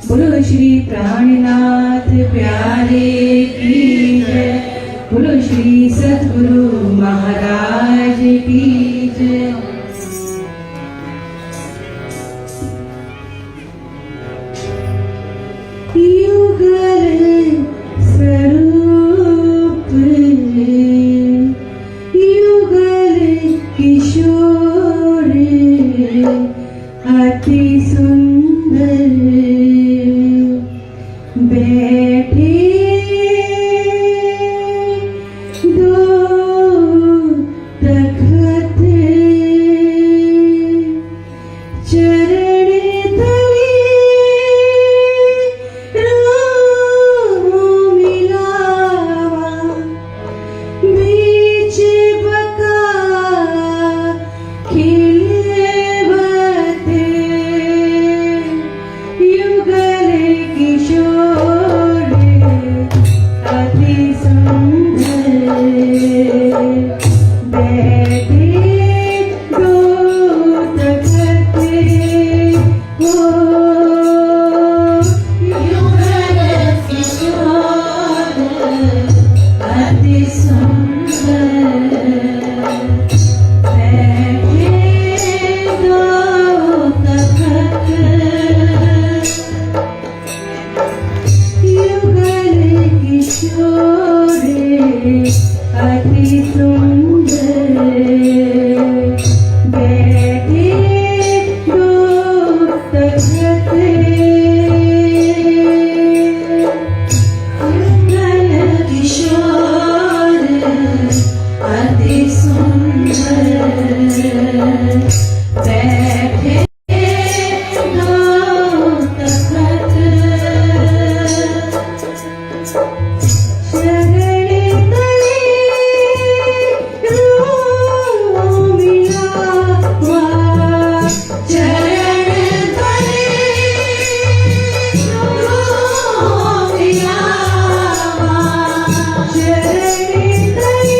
बोलो श्री प्राणनाथ प्यारे की जय। बोलो श्री सद्गुरु महाराज की जय। युगल स्वरूप युगल किशोर अति सुंदर बैठे दो तखत चरण तले राम मिलावा बीच बका खिलवते युगल किशोर अति सुंदर बैठे दो तखत हो युगल किशोर अति सुंदर बैठे दो तखत युगल किशोर अति सुंदर बैठे दो तखत युगल किशोर अति सुंदर बैठे दो तखत शरण तले राम मिलावा चरण तले राम मिलावा चरण तले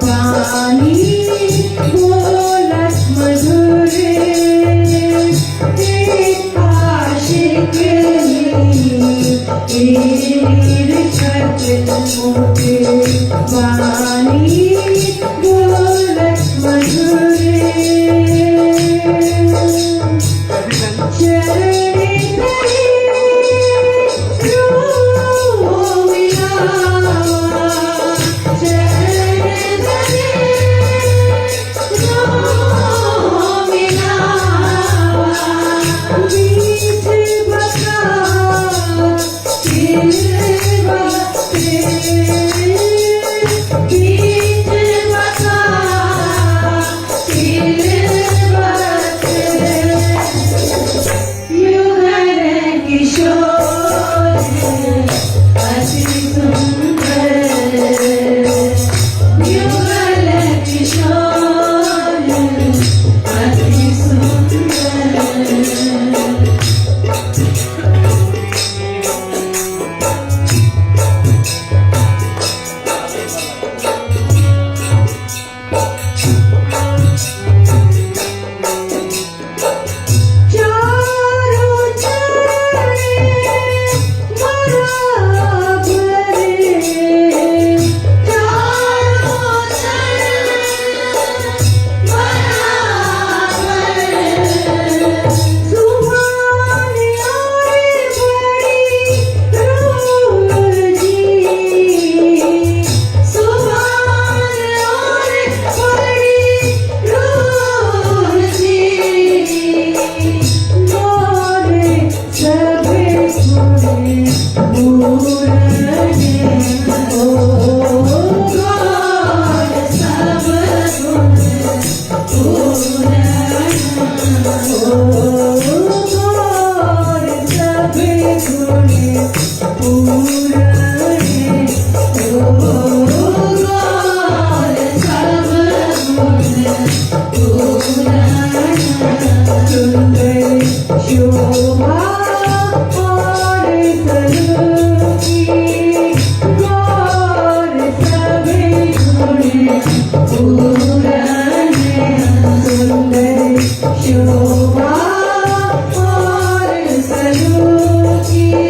पानी बोलत मधुरे आशिक वाणी बोलत मधुरे चरण तले राम मिलावा शोभा और स्वरूप की गौर सभी गुण पूरन सुंदर शोभा और स्वरूप की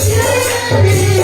Yeah.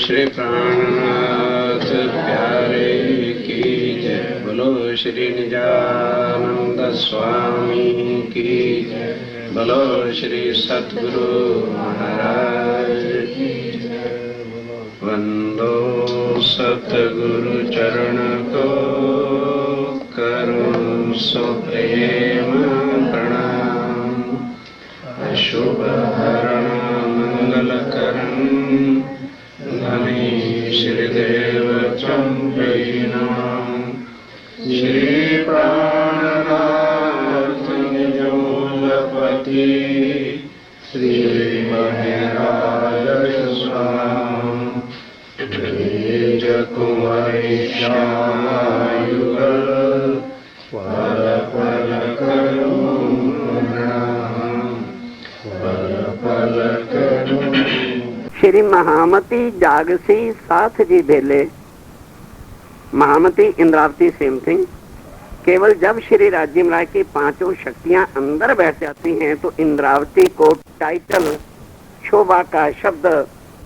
श्री प्राणनाथ प्यारे की जय, बोलो श्री निजानंद स्वामी की जय, बोलो श्री सद्गुरु महाराज की जय। वंदो सतगुरु चरण को करो सो प्रेम प्रणाम। अशुभ हरण मंगल करण धनी श्रीदेव चंपे नाम। श्री प्राणनाथ निजमूलपति श्री महराज स्वाम। तेज कुंवरी श्यामा युगल पल पल करूं प्रणाम, पल पल करूं। श्री महामती जागसी साथ जी भेले। महामती इंद्रावती सेम थिंग। केवल जब श्री राजीव राय की पांचों शक्तियां अंदर बैठ जाती हैं तो इंद्रावती को टाइटल शोभा का शब्द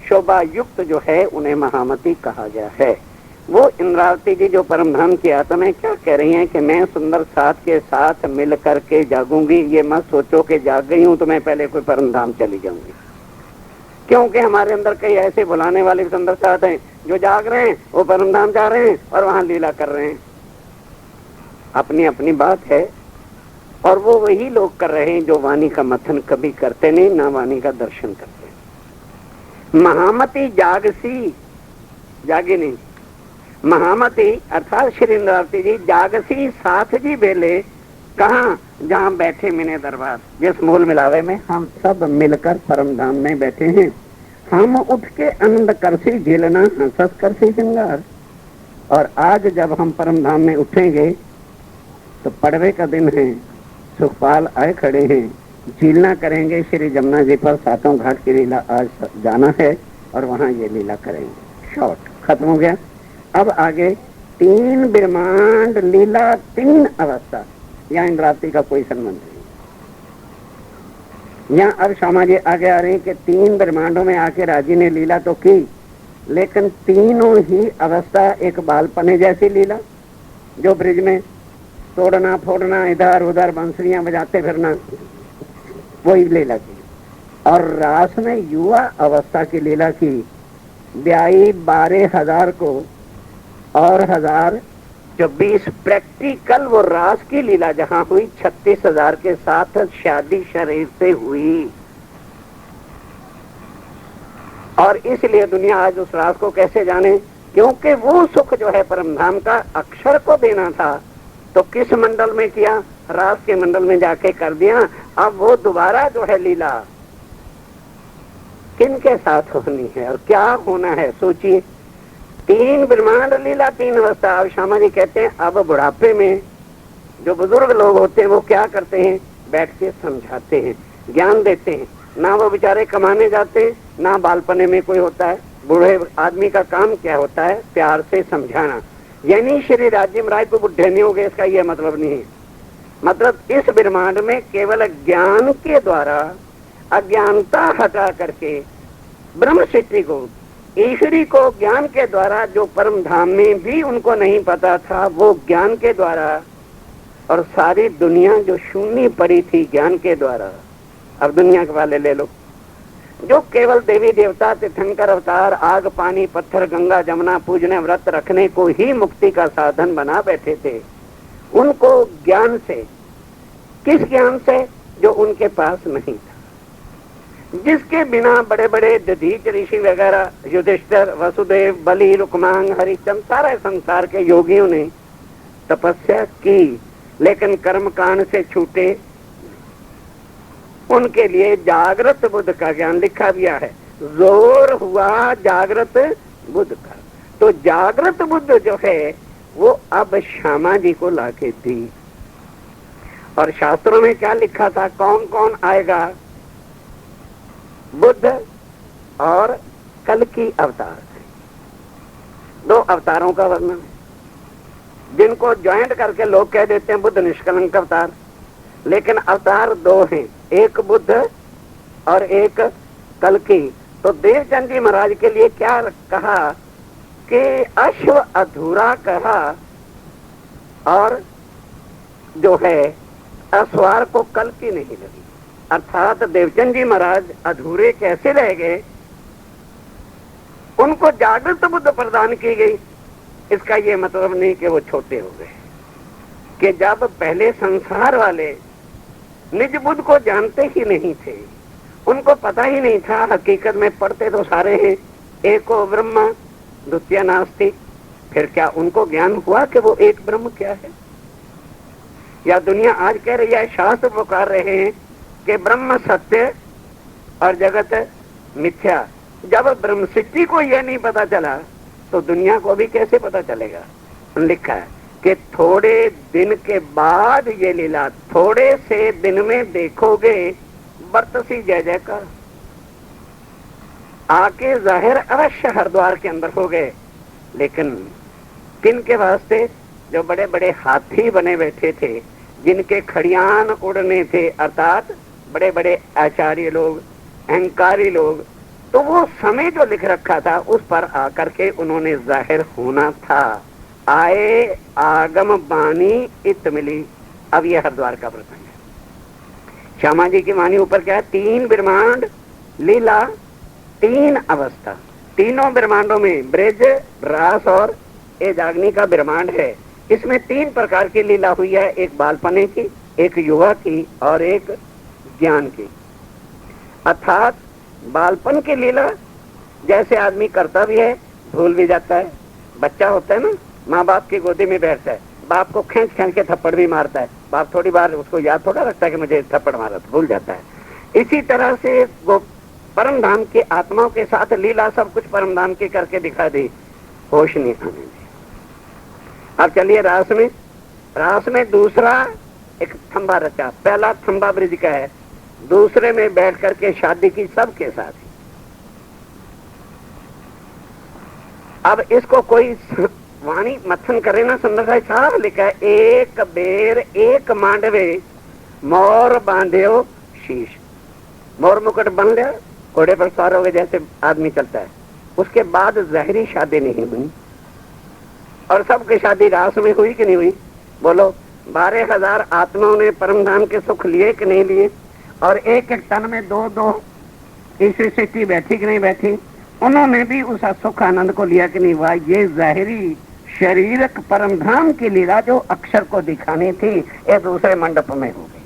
शोभा युक्त जो है उन्हें महामती कहा गया है। वो इंद्रावती जी जो परमधाम की आत्मा है क्या कह रही हैं कि मैं सुंदर साथ के साथ मिल करके जागूंगी। ये मत सोचो कि जाग गई हूं तो मैं पहले कोई परमधाम चली जाऊंगी, क्योंकि हमारे अंदर कई ऐसे बुलाने वाले सुंदर साथ हैं जो जाग रहे हैं, वो परमधाम जा रहे हैं और वहां लीला कर रहे हैं। अपनी अपनी बात है। और वो वही लोग कर रहे हैं जो वाणी का मथन कभी करते नहीं, ना वाणी का दर्शन करते। महामती जागसी, जागे नहीं। महामती अर्थात श्री इंद्रावती जी जागसी साथ जी बेले। कहाँ? जहाँ बैठे मिने दरबार, जिस मूल मिलावे में हम सब मिलकर परमधाम में बैठे हैं। हम उठ के आनंद करसी झेलना हंसस करसी श्रृंगार। और आज जब हम परमधाम में उठेंगे तो पड़वे का दिन है। सुखपाल आए खड़े हैं, झीलना करेंगे श्री जमुना जी पर। सातों घाट की लीला आज जाना है और वहाँ ये लीला करेंगे। शॉर्ट खत्म हो गया। अब आगे 3 ब्रह्मांड लीला, 3 अवस्था। यहाँ इंद्रावती का कोई संबंध नहीं। यहाँ अब श्यामा जी आगे आ रहे हैं कि 3 ब्रह्मांडों में आके राजी ने लीला तो की, लेकिन तीनों ही अवस्था एक बालपने जैसी लीला, जो ब्रिज में तोड़ना फोड़ना, इधर उधर बंसुरियां बजाते फिरना, वही लीला की। और रास में युवा अवस्था की लीला की। ब्याई 12,000 को और 1024 प्रैक्टिकल वो रास की लीला जहां हुई 36,000 के साथ शादी शरीर से हुई। और इसलिए दुनिया आज उस रास को कैसे जाने, क्योंकि वो सुख जो है परमधाम का अक्षर को देना था तो किस मंडल में किया? रास के मंडल में जाके कर दिया। अब वो दोबारा जो है लीला किनके साथ होनी है और क्या होना है, सोचिए। 3 ब्रह्मांड लीला, 3 अवस्था। अब श्यामा जी कहते हैं अब बुढ़ापे में जो बुजुर्ग लोग होते हैं वो क्या करते हैं? बैठ के समझाते हैं, ज्ञान देते हैं। ना वो बेचारे कमाने जाते हैं, ना बालपने में कोई होता है। बूढ़े आदमी का काम क्या होता है? प्यार से समझाना। यानी श्री राजीव राय को बुढ़े नहीं हो गए, इसका यह मतलब नहीं है। मतलब इस ब्रह्मांड में केवल ज्ञान के द्वारा अज्ञानता हटा करके ब्रह्म सृष्टि को, ईश्वरी को ज्ञान के द्वारा, जो परम धाम में भी उनको नहीं पता था वो ज्ञान के द्वारा, और सारी दुनिया जो शून्य पड़ी थी ज्ञान के द्वारा। अब दुनिया के वाले ले लो, जो केवल देवी देवता तीर्थंकर अवतार आग पानी पत्थर गंगा जमुना पूजने व्रत रखने को ही मुक्ति का साधन बना बैठे थे, उनको ज्ञान से, किस ज्ञान से? जो उनके पास नहीं था, जिसके बिना बड़े बड़े दधीच ऋषि वगैरह, युधिष्ठिर, वसुदेव, बलि, रुक्मांग, हरिश्चंद्र, सारे संसार के योगियों ने तपस्या की, लेकिन कर्म कांड से छूटे। उनके लिए जागृत बुद्ध का ज्ञान लिखा गया है। जोर हुआ जागृत बुद्ध का। तो जागृत बुद्ध जो है वो अब श्यामा जी को लाके दी। और शास्त्रों में क्या लिखा था? कौन कौन आएगा? बुद्ध और कल की अवतार। 2 अवतारों का वर्णन है, जिनको ज्वाइंट करके लोग कह देते हैं बुद्ध निष्कलंक अवतार, लेकिन अवतार 2 हैं, एक बुद्ध और एक कल की। तो देवचंद जी महाराज के लिए क्या कहा कि अश्व अधूरा कहा, और जो है अस्वार को कल्पी नहीं लगी। अर्थात देवचंद जी महाराज अधूरे कैसे रह गए, उनको जागृत बुद्ध प्रदान की गई। इसका ये मतलब नहीं कि वो छोटे हो गए, कि जब पहले संसार वाले निज बुद्ध को जानते ही नहीं थे, उनको पता ही नहीं था, हकीकत में पढ़ते तो सारे हैं एको ब्रह्म द्वितीय नास्ति, फिर क्या उनको ज्ञान हुआ कि वो एक ब्रह्म क्या है? या दुनिया आज कह रही है, शास्त्र पुकार रहे हैं कि ब्रह्म सत्य और जगत मिथ्या। जब ब्रह्म सृष्टि को यह नहीं पता चला तो दुनिया को भी कैसे पता चलेगा? लिखा है कि थोड़े दिन के बाद ये लीला, थोड़े से दिन में देखोगे बरतसी जय जयकार। आके जाहिर अवश्य हरिद्वार के अंदर हो गए, लेकिन किन के वास्ते? जो बड़े बड़े हाथी बने बैठे थे, जिनके खड़ियान उड़ने थे, अर्थात बड़े बड़े आचार्य लोग, अहंकारी लोग, तो वो समय जो लिख रखा था उस पर आकर के उन्होंने जाहिर होना था। आए आगम बानी इत मिली। अब यह हरिद्वार का प्रसंग है। श्यामा जी की वाणी ऊपर क्या है? 3 ब्रह्मांड लीला, 3 अवस्था। तीनों ब्रह्मांडों में ब्रज, रास और एजाग्नि का ब्रह्मांड है। इसमें 3 प्रकार की लीला हुई है, एक बालपने की, एक युवा की और एक ज्ञान की। अर्थात बालपन की लीला जैसे आदमी करता भी है, भूल भी जाता है। बच्चा होता है ना, माँ बाप की गोदी में बैठता है, बाप को खींच खींच के थप्पड़ भी मारता है, बाप थोड़ी बार उसको याद थोड़ा रखता है कि मुझे थप्पड़ मारा, तो भूल जाता है। इसी तरह से वो परम धाम की आत्माओं के साथ लीला सब कुछ परम धाम की करके दिखा दी, होश नहीं आने दी। अब चलिए रास में। रास में दूसरा एक थंबा रचा, पहला थंबा ब्रिज का है, दूसरे में बैठ करके शादी की सबके साथ। अब इसको कोई वाणी मथन करे ना, सुंदर साहब लिखा है, एक बेर एक मांडवे मोर बांध्यो शीश। मोर मुकुट बन लिया, घोड़े पर सवार हो गए जैसे आदमी चलता है। उसके बाद जहरी शादी नहीं हुई, और सबकी शादी रास में हुई कि नहीं हुई? बोलो। 12,000 आत्माओं ने परम धाम के सुख लिए कि नहीं लिए? और एक एक तन में 2-2 ईश्वरी सृष्टि बैठी कि नहीं बैठी? उन्होंने भी उस सुख आनंद को लिया कि नहीं हुआ? ये जाहिरी शरीरक परम धाम की लीला जो अक्षर को दिखानी थी, ये दूसरे मंडप में हो गई।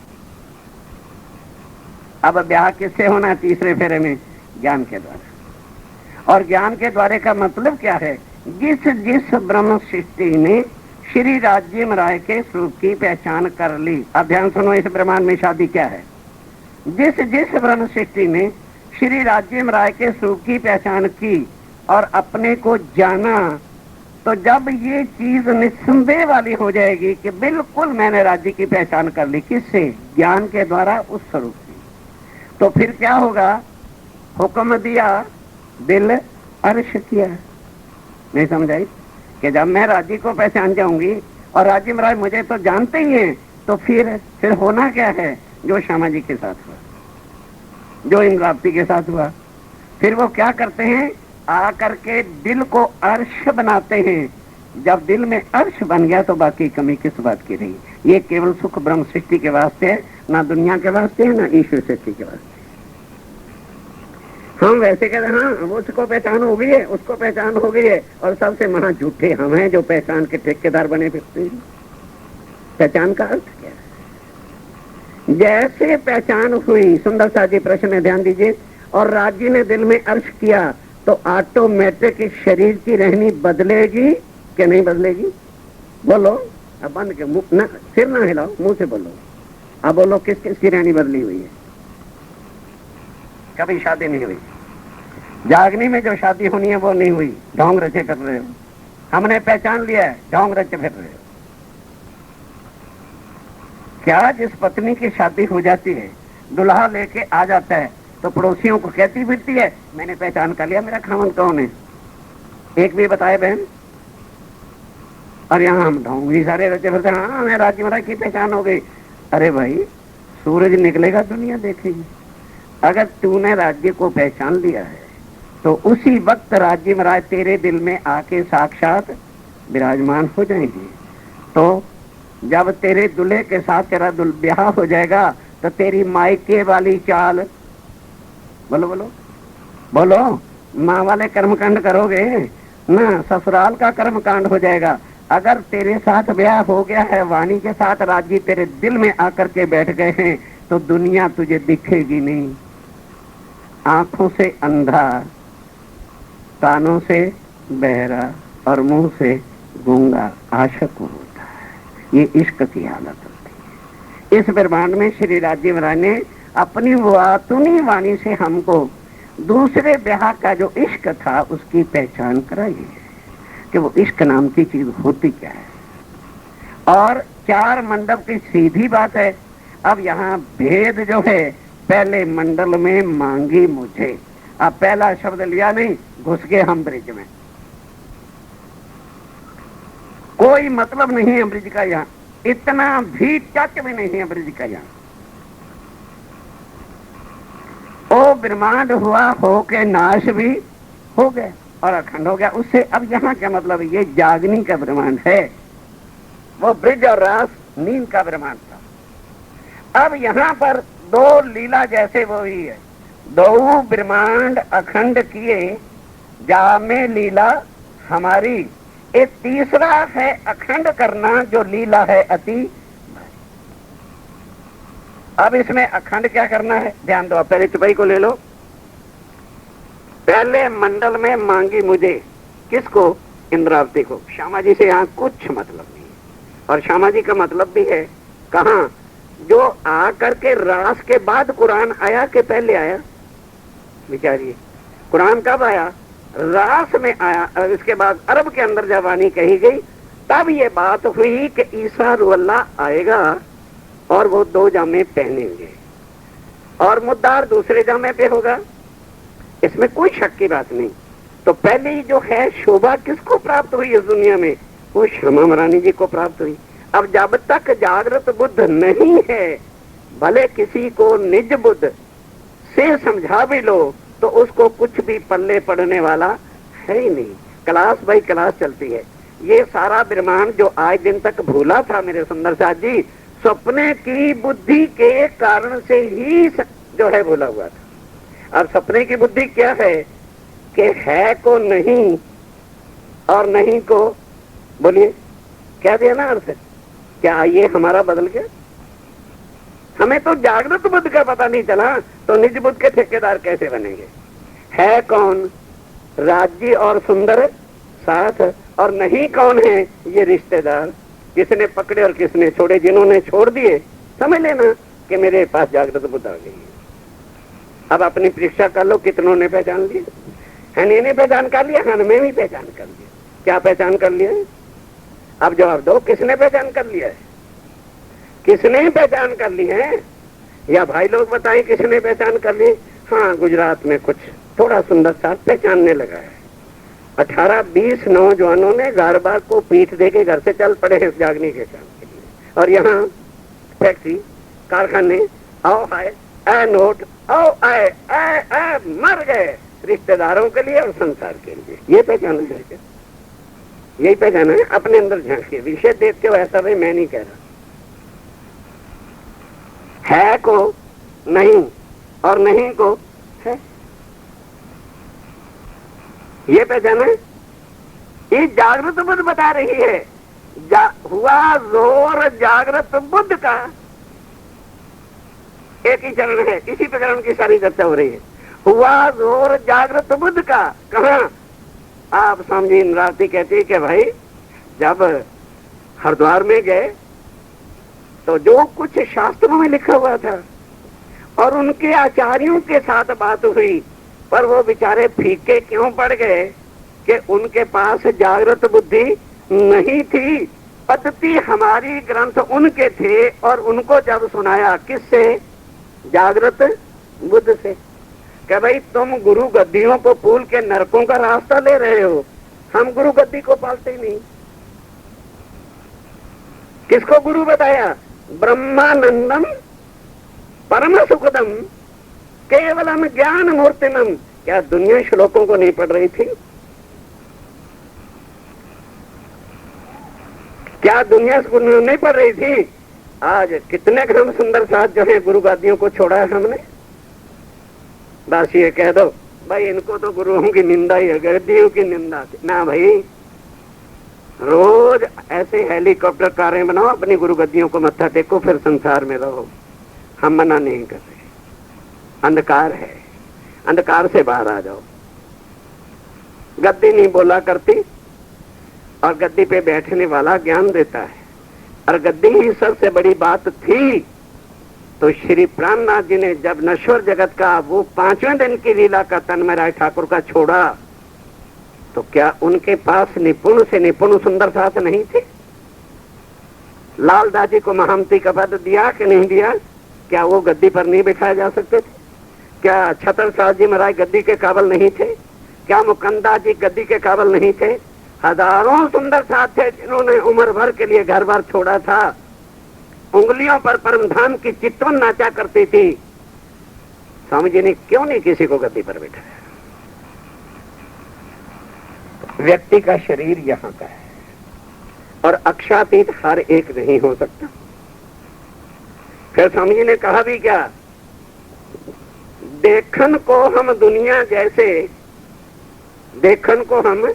अब ब्याह किससे होना? तीसरे फेरे में, ज्ञान के द्वारा। और ज्ञान के द्वारे का मतलब क्या है? जिस जिस ब्रह्म सृष्टि ने श्री राज्य राय के स्वरूप की पहचान कर ली। अब ध्यान सुनो, इस ब्रह्मांड में शादी क्या है? जिस जिस ब्रह्म सृष्टि ने श्री राज्य राय के स्वरूप की पहचान की और अपने को जाना, तो जब ये चीज निस्संदेह वाली हो जाएगी कि बिल्कुल मैंने राज्य की पहचान कर ली, किससे? ज्ञान के द्वारा, उस स्वरूप से, तो फिर क्या होगा? हुक्म दिया, दिल अर्श किया। नहीं समझाई? कि जब मैं राज्य को पहचान जाऊंगी और राज्य महाराज मुझे तो जानते ही हैं, तो फिर होना क्या है? जो श्यामा जी के साथ हुआ, जो इंद्रावती के साथ हुआ। फिर वो क्या करते हैं? आकर के दिल को अर्श बनाते हैं। जब दिल में अर्श बन गया तो बाकी कमी किस बात की रही? ये केवल सुख ब्रह्म सृष्टि के वास्ते है, ना दुनिया के वास्ते है, ना ईश्वर सृष्टि के वास्ते। हम वैसे कहते हैं हाँ वो उसको पहचान हो गई है, उसको पहचान हो गई है, और सबसे महा झूठे हम हैं जो पहचान के ठेकेदार बने फिरते हैं। पहचान का अर्थ क्या है? जैसे पहचान हुई, सुंदर सा जी प्रश्न है, ध्यान दीजिए, और राज्य ने दिल में अर्श किया, तो ऑटोमेटिक इस शरीर की रहनी बदलेगी कि नहीं बदलेगी? बोलो। अब बंद के मुंह ना, सिर ना हिलाओ, मुंह से बोलो। अब बोलो, किस किस की रहनी बदली हुई है? कभी शादी नहीं हुई। जागनी में जो शादी होनी है वो नहीं हुई, ढोंग रचे कर रहे हो। हमने पहचान लिया है, ढोंग रचे फिर रहे हो। क्या जिस पत्नी की शादी हो जाती है, दुल्हा लेके आ जाता है, तो पड़ोसियों को कहती फिरती है मैंने पहचान कर लिया, मेरा खामन कौन है? एक भी बताए बहन? और यहाँ हम ढोंगी सारे रचे फिरते, हाँ मैं राज्य महाराज की पहचान हो गई। अरे भाई, सूरज निकलेगा दुनिया देखेगी। अगर तूने राज्य को पहचान लिया है तो उसी वक्त राज्य महाराज तेरे दिल में आके साक्षात विराजमान हो जाएंगे। तो जब तेरे दूल्हे के साथ तेरा ब्याह हो जाएगा तो तेरी मायके वाली चाल, बोलो बोलो बोलो, माँ वाले कर्मकांड करोगे ना, ससुराल का कर्मकांड हो जाएगा। अगर तेरे साथ ब्याह हो गया है, वाणी के साथ राज्य तेरे दिल में आकर के बैठ गए हैं, तो दुनिया तुझे दिखेगी नहीं। आंखों से अंधा, कानों से बहरा और मुंह से गूंगा आशिक होता है। ये इश्क की हालत होती है। इस ब्रह्मांड में श्री राज्य महाराज ने अपनी वातुनी वाणी से हमको दूसरे ब्याह का जो इश्क था उसकी पहचान कराई है कि वो इश्क नाम की चीज होती क्या है। और चार मंडप की सीधी बात है। अब यहाँ भेद जो है, पहले मंडल में मांगी मुझे, अब पहला शब्द लिया नहीं, घुस गए हम ब्रिज में। कोई मतलब नहीं है ब्रिज का, यहाँ इतना भी टच में नहीं है ब्रिज का। यहाँ ओ ब्रह्मांड हुआ, हो के नाश भी हो गए और अखंड हो गया। उससे अब यहाँ क्या मतलब, ये जागनी का ब्रह्मांड है। वो ब्रिज और रास नींद का ब्रह्मांड था। अब यहाँ पर दो लीला जैसे वो ही है, दो ब्रह्मांड अखंड किए, जा में लीला हमारी। एक तीसरा है अखंड करना, जो लीला है अति। अब इसमें अखंड क्या करना है, ध्यान दो। पहले चुपाई को ले लो। पहले मंडल में मांगी मुझे, किसको, इंद्रावती को। श्यामा जी से यहाँ कुछ मतलब नहीं है। और श्यामा जी का मतलब भी है कहाँ, जो आ करके रास के बाद कुरान आया कि पहले आया, विचारिए। कुरान कब आया, रास में आया। इसके बाद अरब के अंदर जब वाणी कही गई तब ये बात हुई कि ईसा रुअल्लाह आएगा और वो दो जामे पहनेंगे और मुद्दार दूसरे जामे पे होगा। इसमें कोई शक की बात नहीं। तो पहले जो है शोभा किसको प्राप्त हुई इस दुनिया में, वो श्यामा महारानी जी को प्राप्त हुई। अब जब तक जागृत बुद्ध नहीं है, भले किसी को निज बुद्ध से समझा भी लो तो उसको कुछ भी पल्ले पड़ने वाला है ही नहीं। क्लास बाई क्लास चलती है। ये सारा ब्रह्मांड जो आज दिन तक भूला था मेरे सुंदर साथ जी, सपने की बुद्धि के कारण से ही जो है भूला हुआ था। अब सपने की बुद्धि क्या है कि है को नहीं और नहीं को, बोलिए क्या दिया ना अर्थ, क्या ये हमारा बदल गया। हमें तो जागृत बुद्ध का पता नहीं चला, तो निज बुद्ध के ठेकेदार कैसे बनेंगे। है कौन, राज्य और सुंदर साथ, और नहीं कौन है, ये रिश्तेदार, किसने पकड़े और किसने छोड़े। जिन्होंने छोड़ दिए समझ लेना कि मेरे पास जागृत बुद्ध आ गई है। अब अपनी परीक्षा कर लो, कितनों ने पहचान लिया। हने ने पहचान कर लिया, हनमे भी पहचान कर लिया। क्या पहचान कर लिया, अब जवाब दो, किसने पहचान कर लिया है, किसने पहचान कर ली है, या भाई लोग बताएं किसने पहचान कर ली। हाँ, गुजरात में कुछ थोड़ा सुंदर सा पहचानने लगा है। 18-20 नौजवानों ने गारबार को पीठ दे के घर से चल पड़े हैं जागने के काम के लिए। और यहाँ फैक्ट्री कारखाने, आओ आए ऐ नोट, आओ आए ऐ मर गए रिश्तेदारों के लिए और संसार के लिए। ये पहचाना है क्या, यही पहचाना है। अपने अंदर झांकिए, विषय देखते हो ऐसा भाई मैं नहीं कह रहा। है को नहीं और नहीं को है, ये पहचाना है। ये जागृत बुद्ध बता रही है। हुआ जोर जागृत बुद्ध का, एक ही चरण है, इसी प्रकरण की सारी चर्चा हो रही है। हुआ जोर जागृत बुद्ध का, कहा आप स्वामी जी इंद्रावती कहती है कि भाई जब हरिद्वार में गए तो जो कुछ शास्त्रों में लिखा हुआ था और उनके आचार्यों के साथ बात हुई, पर वो बेचारे फीके क्यों पड़ गए कि उनके पास जागृत बुद्धि नहीं थी। पद्धति हमारी ग्रंथ उनके थे और उनको जब सुनाया, किससे, जागृत बुद्ध से, कि भाई तुम गुरु गद्दियों को फूल के नरकों का रास्ता ले रहे हो, हम गुरु गद्दी को पालते ही नहीं। किसको गुरु बताया, ब्रह्मानंदम परम सुखदम केवलम ज्ञान मूर्तिनम क्या दुनिया श्लोकों को नहीं पढ़ रही थी? क्या दुनिया इसको नहीं पढ़ रही थी? आज कितने ग्राम सुंदर साथ जो है गुरु गादियों को छोड़ा है हमने। बस ये कह दो भाई इनको तो गुरुओं की निंदा ही है, गद्दियों की निंदा ना भाई। रोज ऐसे हेलीकॉप्टर कारें बनाओ, अपनी गुरु गद्दियों को मत्था टेको, फिर संसार में रहो। हम मना नहीं कर रहे, अंधकार है, अंधकार से बाहर आ जाओ। गद्दी नहीं बोला करती और गद्दी पे बैठने वाला ज्ञान देता है, और गद्दी ही सबसे बड़ी बात थी। तो श्री प्राणनाथ जी ने जब नश्वर जगत का वो 5वें दिन की लीला का तन्मय ठाकुर का छोड़ा, तो क्या उनके पास निपुण से निपुण सुंदर साथ नहीं थे? लालदास जी को महामती का पद दिया कि नहीं दिया? क्या वो गद्दी पर नहीं बिठाए जा सकते थे? क्या छत्रसाल जी महाराज गद्दी के काबिल नहीं थे? क्या मुकंदा जी गद्दी के काबिल नहीं थे? हजारों सुंदर साथ थे जिन्होंने उम्र भर के लिए घर बार छोड़ा था। उंगलियों पर परमधाम की चितवन नाचा करती थी। स्वामी जी ने क्यों नहीं किसी को गद्दी पर बिठाया? व्यक्ति का शरीर यहाँ का है और अक्षातीत हर एक नहीं हो सकता। फिर स्वामी जी ने कहा भी क्या, देखन को हम दुनिया जैसे, देखन को हम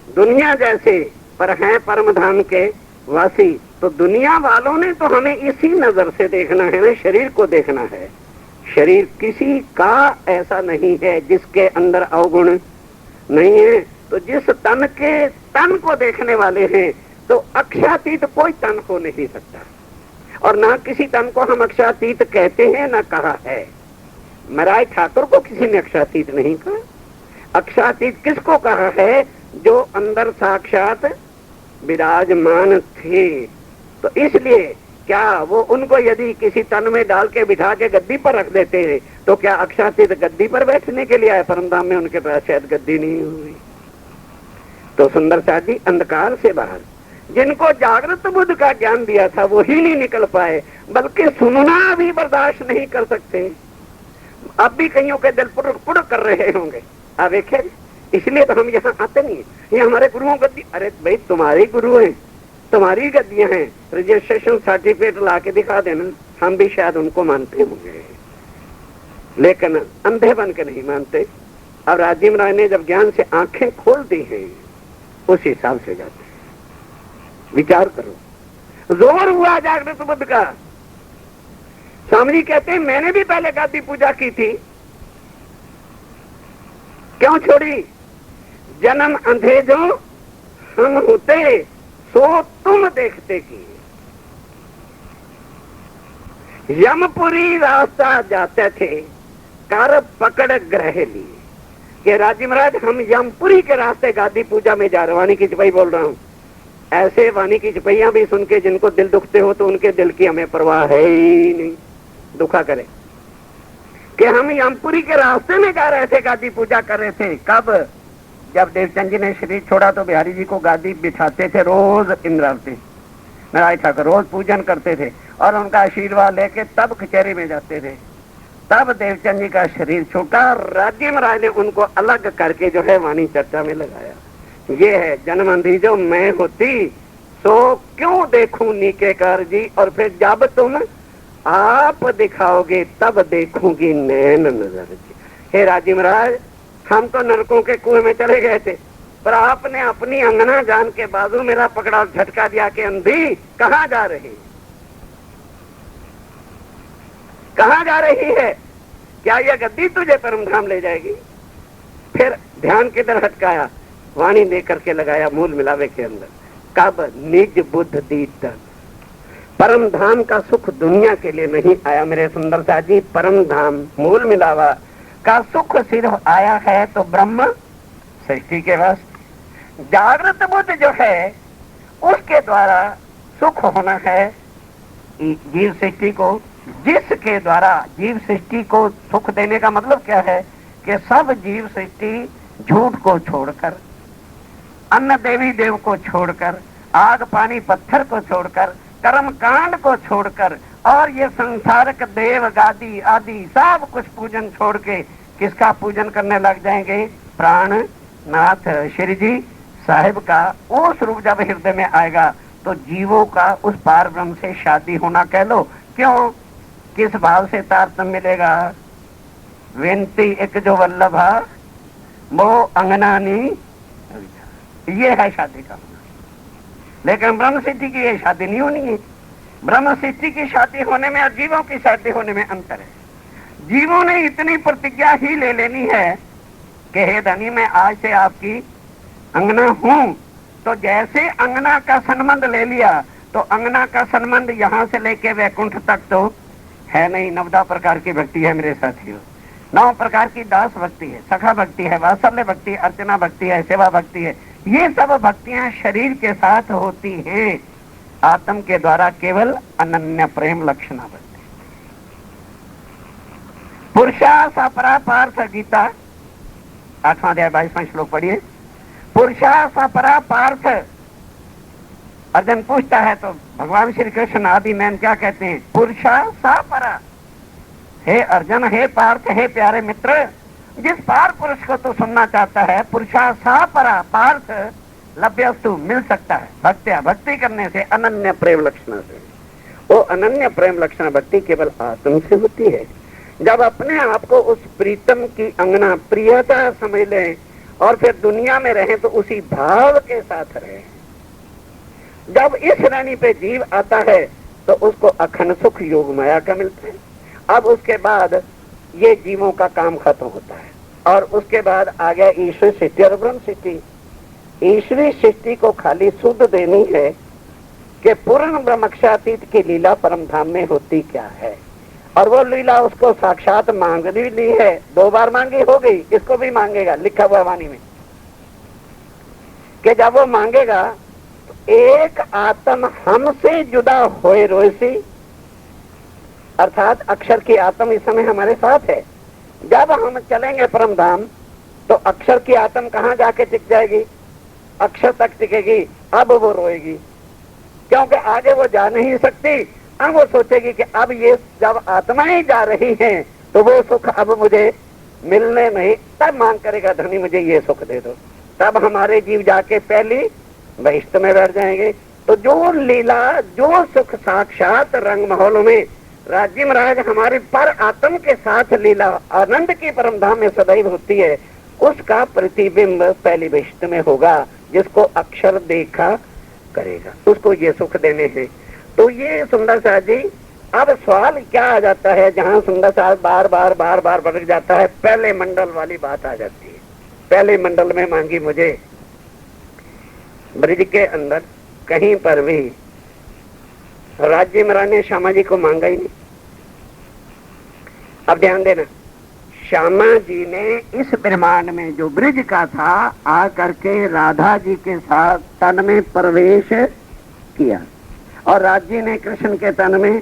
दुनिया जैसे पर हैं परम धाम के वासी। तो दुनिया वालों ने तो हमें इसी नजर से देखना है ना, शरीर को देखना है। शरीर किसी का ऐसा नहीं है जिसके अंदर अवगुण नहीं है। तो जिस तन के तन को देखने वाले हैं, तो अक्षातीत कोई तन हो नहीं सकता, और ना किसी तन को हम अक्षातीत कहते हैं ना कहा है। महाराज ठाकुर को किसी ने अक्षातीत नहीं कहा। अक्षातीत किसको कहा है? जो अंदर साक्षात विराजमान थे। तो इसलिए क्या वो उनको यदि किसी तन में डाल के बिठा के गद्दी पर रख देते हैं, तो क्या अक्षातीत गद्दी पर बैठने के लिए आए? परमधाम में उनके पास शायद गद्दी नहीं हुई। तो सुंदर साथ जी अंधकार से बाहर, जिनको जागृत बुद्ध का ज्ञान दिया था वो ही नहीं निकल पाए, बल्कि सुनना भी बर्दाश्त नहीं कर सकते। अब भी कईयों के दिल पुड़ पुड़ कर रहे होंगे। आप देखें, इसलिए तो हम यहाँ आते नहीं। ये हमारे गुरुओं गद्दी, अरे भाई तुम्हारे गुरु हैं, तुम्हारी गद्दियां हैं, रजिस्ट्रेशन सर्टिफिकेट ला के दिखा देना, हम भी शायद उनको मानते होंगे, लेकिन अंधे बन के नहीं मानते। अब राजीव राय ने जब ज्ञान से आंखें खोल दी हैं, उस हिसाब से जाते हैं। विचार करो, जोर हुआ जागृत बुद्ध का। स्वामी कहते हैं मैंने भी पहले गादी पूजा की थी, क्यों छोड़ी? जन्म अंधे जो हम होते, सो तुम देखते किए। यमपुरी रास्ता जाते थे, कर पकड़ ग्रह लिए। कि राजी महाराज हम यमपुरी के रास्ते गादी पूजा में जा रहे। वाणी की चिपई बोल रहा हूं। ऐसे वाणी की चिपैया भी सुन के जिनको दिल दुखते हो, तो उनके दिल की हमें परवाह है ही नहीं, दुखा करे कि हम यमपुरी के रास्ते में जा रहे थे, गादी पूजा कर रहे थे। कब? जब देवचंद जी ने शरीर छोड़ा तो बिहारी जी को गादी बिठाते थे रोज इंद्रावती। नारायण ठाकुर रोज पूजन करते थे और उनका आशीर्वाद लेके तब कचहरी में जाते थे। तब देवचंद जी का शरीर छूटा, राज्य महाराज ने उनको अलग करके जो है वाणी चर्चा में लगाया। ये है जन्म अंधी जो मैं होती, सो क्यों देखूं नीके कार जी, और फिर जब तुम आप दिखाओगे तब देखूंगी नैन नजर जी। हे राजीव महाराज, हम तो नरकों के कुएं में चले गए थे, पर आपने अपनी अंगना जान के बाजू मेरा पकड़ा, झटका दिया कि अंधी कहाँ जा रही, कहाँ जा रही है? क्या यह गद्दी तुझे परमधाम ले जाएगी? फिर ध्यान किधर हटकाया? वाणी दे करके लगाया मूल मिलावे के अंदर। कब? निज बुद्ध दीत। परम धाम का सुख दुनिया के लिए नहीं आया मेरे सुंदर सा जी। परम धाम मूल मिलावा का सुख सिर्फ आया है तो ब्रह्म सृष्टि के वास्ते। जागृत बुद्ध जो है उसके द्वारा सुख होना है जीव सृष्टि को, जिसके द्वारा जीव सृष्टि को सुख देने का मतलब क्या है कि सब जीव सृष्टि झूठ को छोड़कर, अन्न देवी देव को छोड़कर, आग पानी पत्थर को छोड़कर, कर्म कांड को छोड़कर और ये संसारक देव गादी आदि सब कुछ पूजन छोड़ के किसका पूजन करने लग जाएंगे? प्राणनाथ श्री जी साहिब का। उस रूप जब हृदय में आएगा तो जीवों का उस पार ब्रह्म से शादी होना कह लो। क्यों? किस भाव से तारतम्य मिलेगा? विनती एक जो वल्लभा वो अंगनानी, ये है शादी का। लेकिन ब्रह्म सिद्धि की ये शादी नहीं होनी है। ब्रह्म सिद्धि की शादी होने में और जीवों की शादी होने में अंतर है। जीवों ने इतनी प्रतिज्ञा ही ले लेनी है कि हे धनी मैं आज से आपकी अंगना हूं, तो जैसे अंगना का संबंध ले लिया तो अंगना का संबंध यहाँ से लेके वैकुंठ तक तो है नहीं। 9 प्रकार की भक्ति है मेरे साथियों। 9 प्रकार की दास भक्ति है, सखा भक्ति है, वात्सल्य भक्ति, अर्चना भक्ति है, सेवा भक्ति है। ये सब भक्तियां शरीर के साथ होती हैं, आत्म के द्वारा केवल अनन्य प्रेम लक्षणा भक्ति। पुरुषा सपरा पार्थ गीता 8वां अध्याय 22वां श्लोक पढ़िए। पुरुषा सपरा पार्थ, अर्जुन पूछता है तो भगवान श्री कृष्ण आदि मैन क्या कहते हैं? पुरुषा सपरा, हे अर्जुन, हे पार्थ, हे प्यारे मित्र, जिस पार पुरुष को तू सुनना चाहता है, पुरुषा सपरा पार्थ लभ्यस्तु, मिल सकता है भक्त्या, भक्ति करने से, अनन्य प्रेम लक्षण से। वो अनन्य प्रेम लक्षण भक्ति केवल आत्म से होती है। जब अपने आप को उस प्रीतम की अंगना प्रियता समझ लें और फिर दुनिया में रहें तो उसी भाव के साथ रहें। जब इस श्रेणी पे जीव आता है तो उसको अखंड सुख योग माया का मिलता है। अब उसके बाद ये जीवों का काम खत्म होता है और उसके बाद आ गया ईश्वर सृष्टि और ब्रह्म सृष्टि। ईश्वरी सृष्टि को खाली शुद्ध देनी है कि पूर्ण ब्रह्मक्षातीत की लीला परम धाम में होती क्या है, और वो लीला उसको साक्षात मांग ली है। 2 बार मांगी हो गई, इसको भी मांगेगा, लिखा हुआ वाणी में कि जब वो मांगेगा तो एक आत्म हमसे जुदा होए रोयसी, अर्थात अक्षर की आत्म इस समय हमारे साथ है। जब हम चलेंगे परम धाम तो अक्षर की आत्म कहाँ जाके टिक जाएगी? अक्षर तक टिकेगी। अब वो रोएगी क्योंकि आगे वो जा नहीं सकती। अब वो सोचेगी कि अब ये जब आत्माएं जा रही हैं तो वो सुख अब मुझे मिलने नहीं, तब मांग करेगा धनी मुझे ये सुख दे दो। तब हमारे जीव जाके पहली बहिष्ठ में बैठ जाएंगे। तो जो लीला, जो सुख साक्षात रंग माहौल में राज्य महाराज हमारे पर आत्म के साथ लीला आनंद की परम धाम में सदैव होती है, उसका प्रतिबिंब पहली बहिष्ठ में होगा, जिसको अक्षर देखा करेगा, उसको ये सुख देने हैं। तो ये सुंदर साहब जी, अब सवाल क्या आ जाता है, जहाँ सुंदर साहब बार बार भटक जाता है, पहले मंडल वाली बात आ जाती है। पहले मंडल में मांगी मुझे, ब्रिज के अंदर कहीं पर भी राज्य महाराज ने श्यामा जी को मांगा ही नहीं। अब ध्यान देना, श्यामा जी ने इस ब्रह्मांड में जो ब्रिज का था आ करके राधा जी के साथ तन में प्रवेश किया और राज्य ने कृष्ण के तन में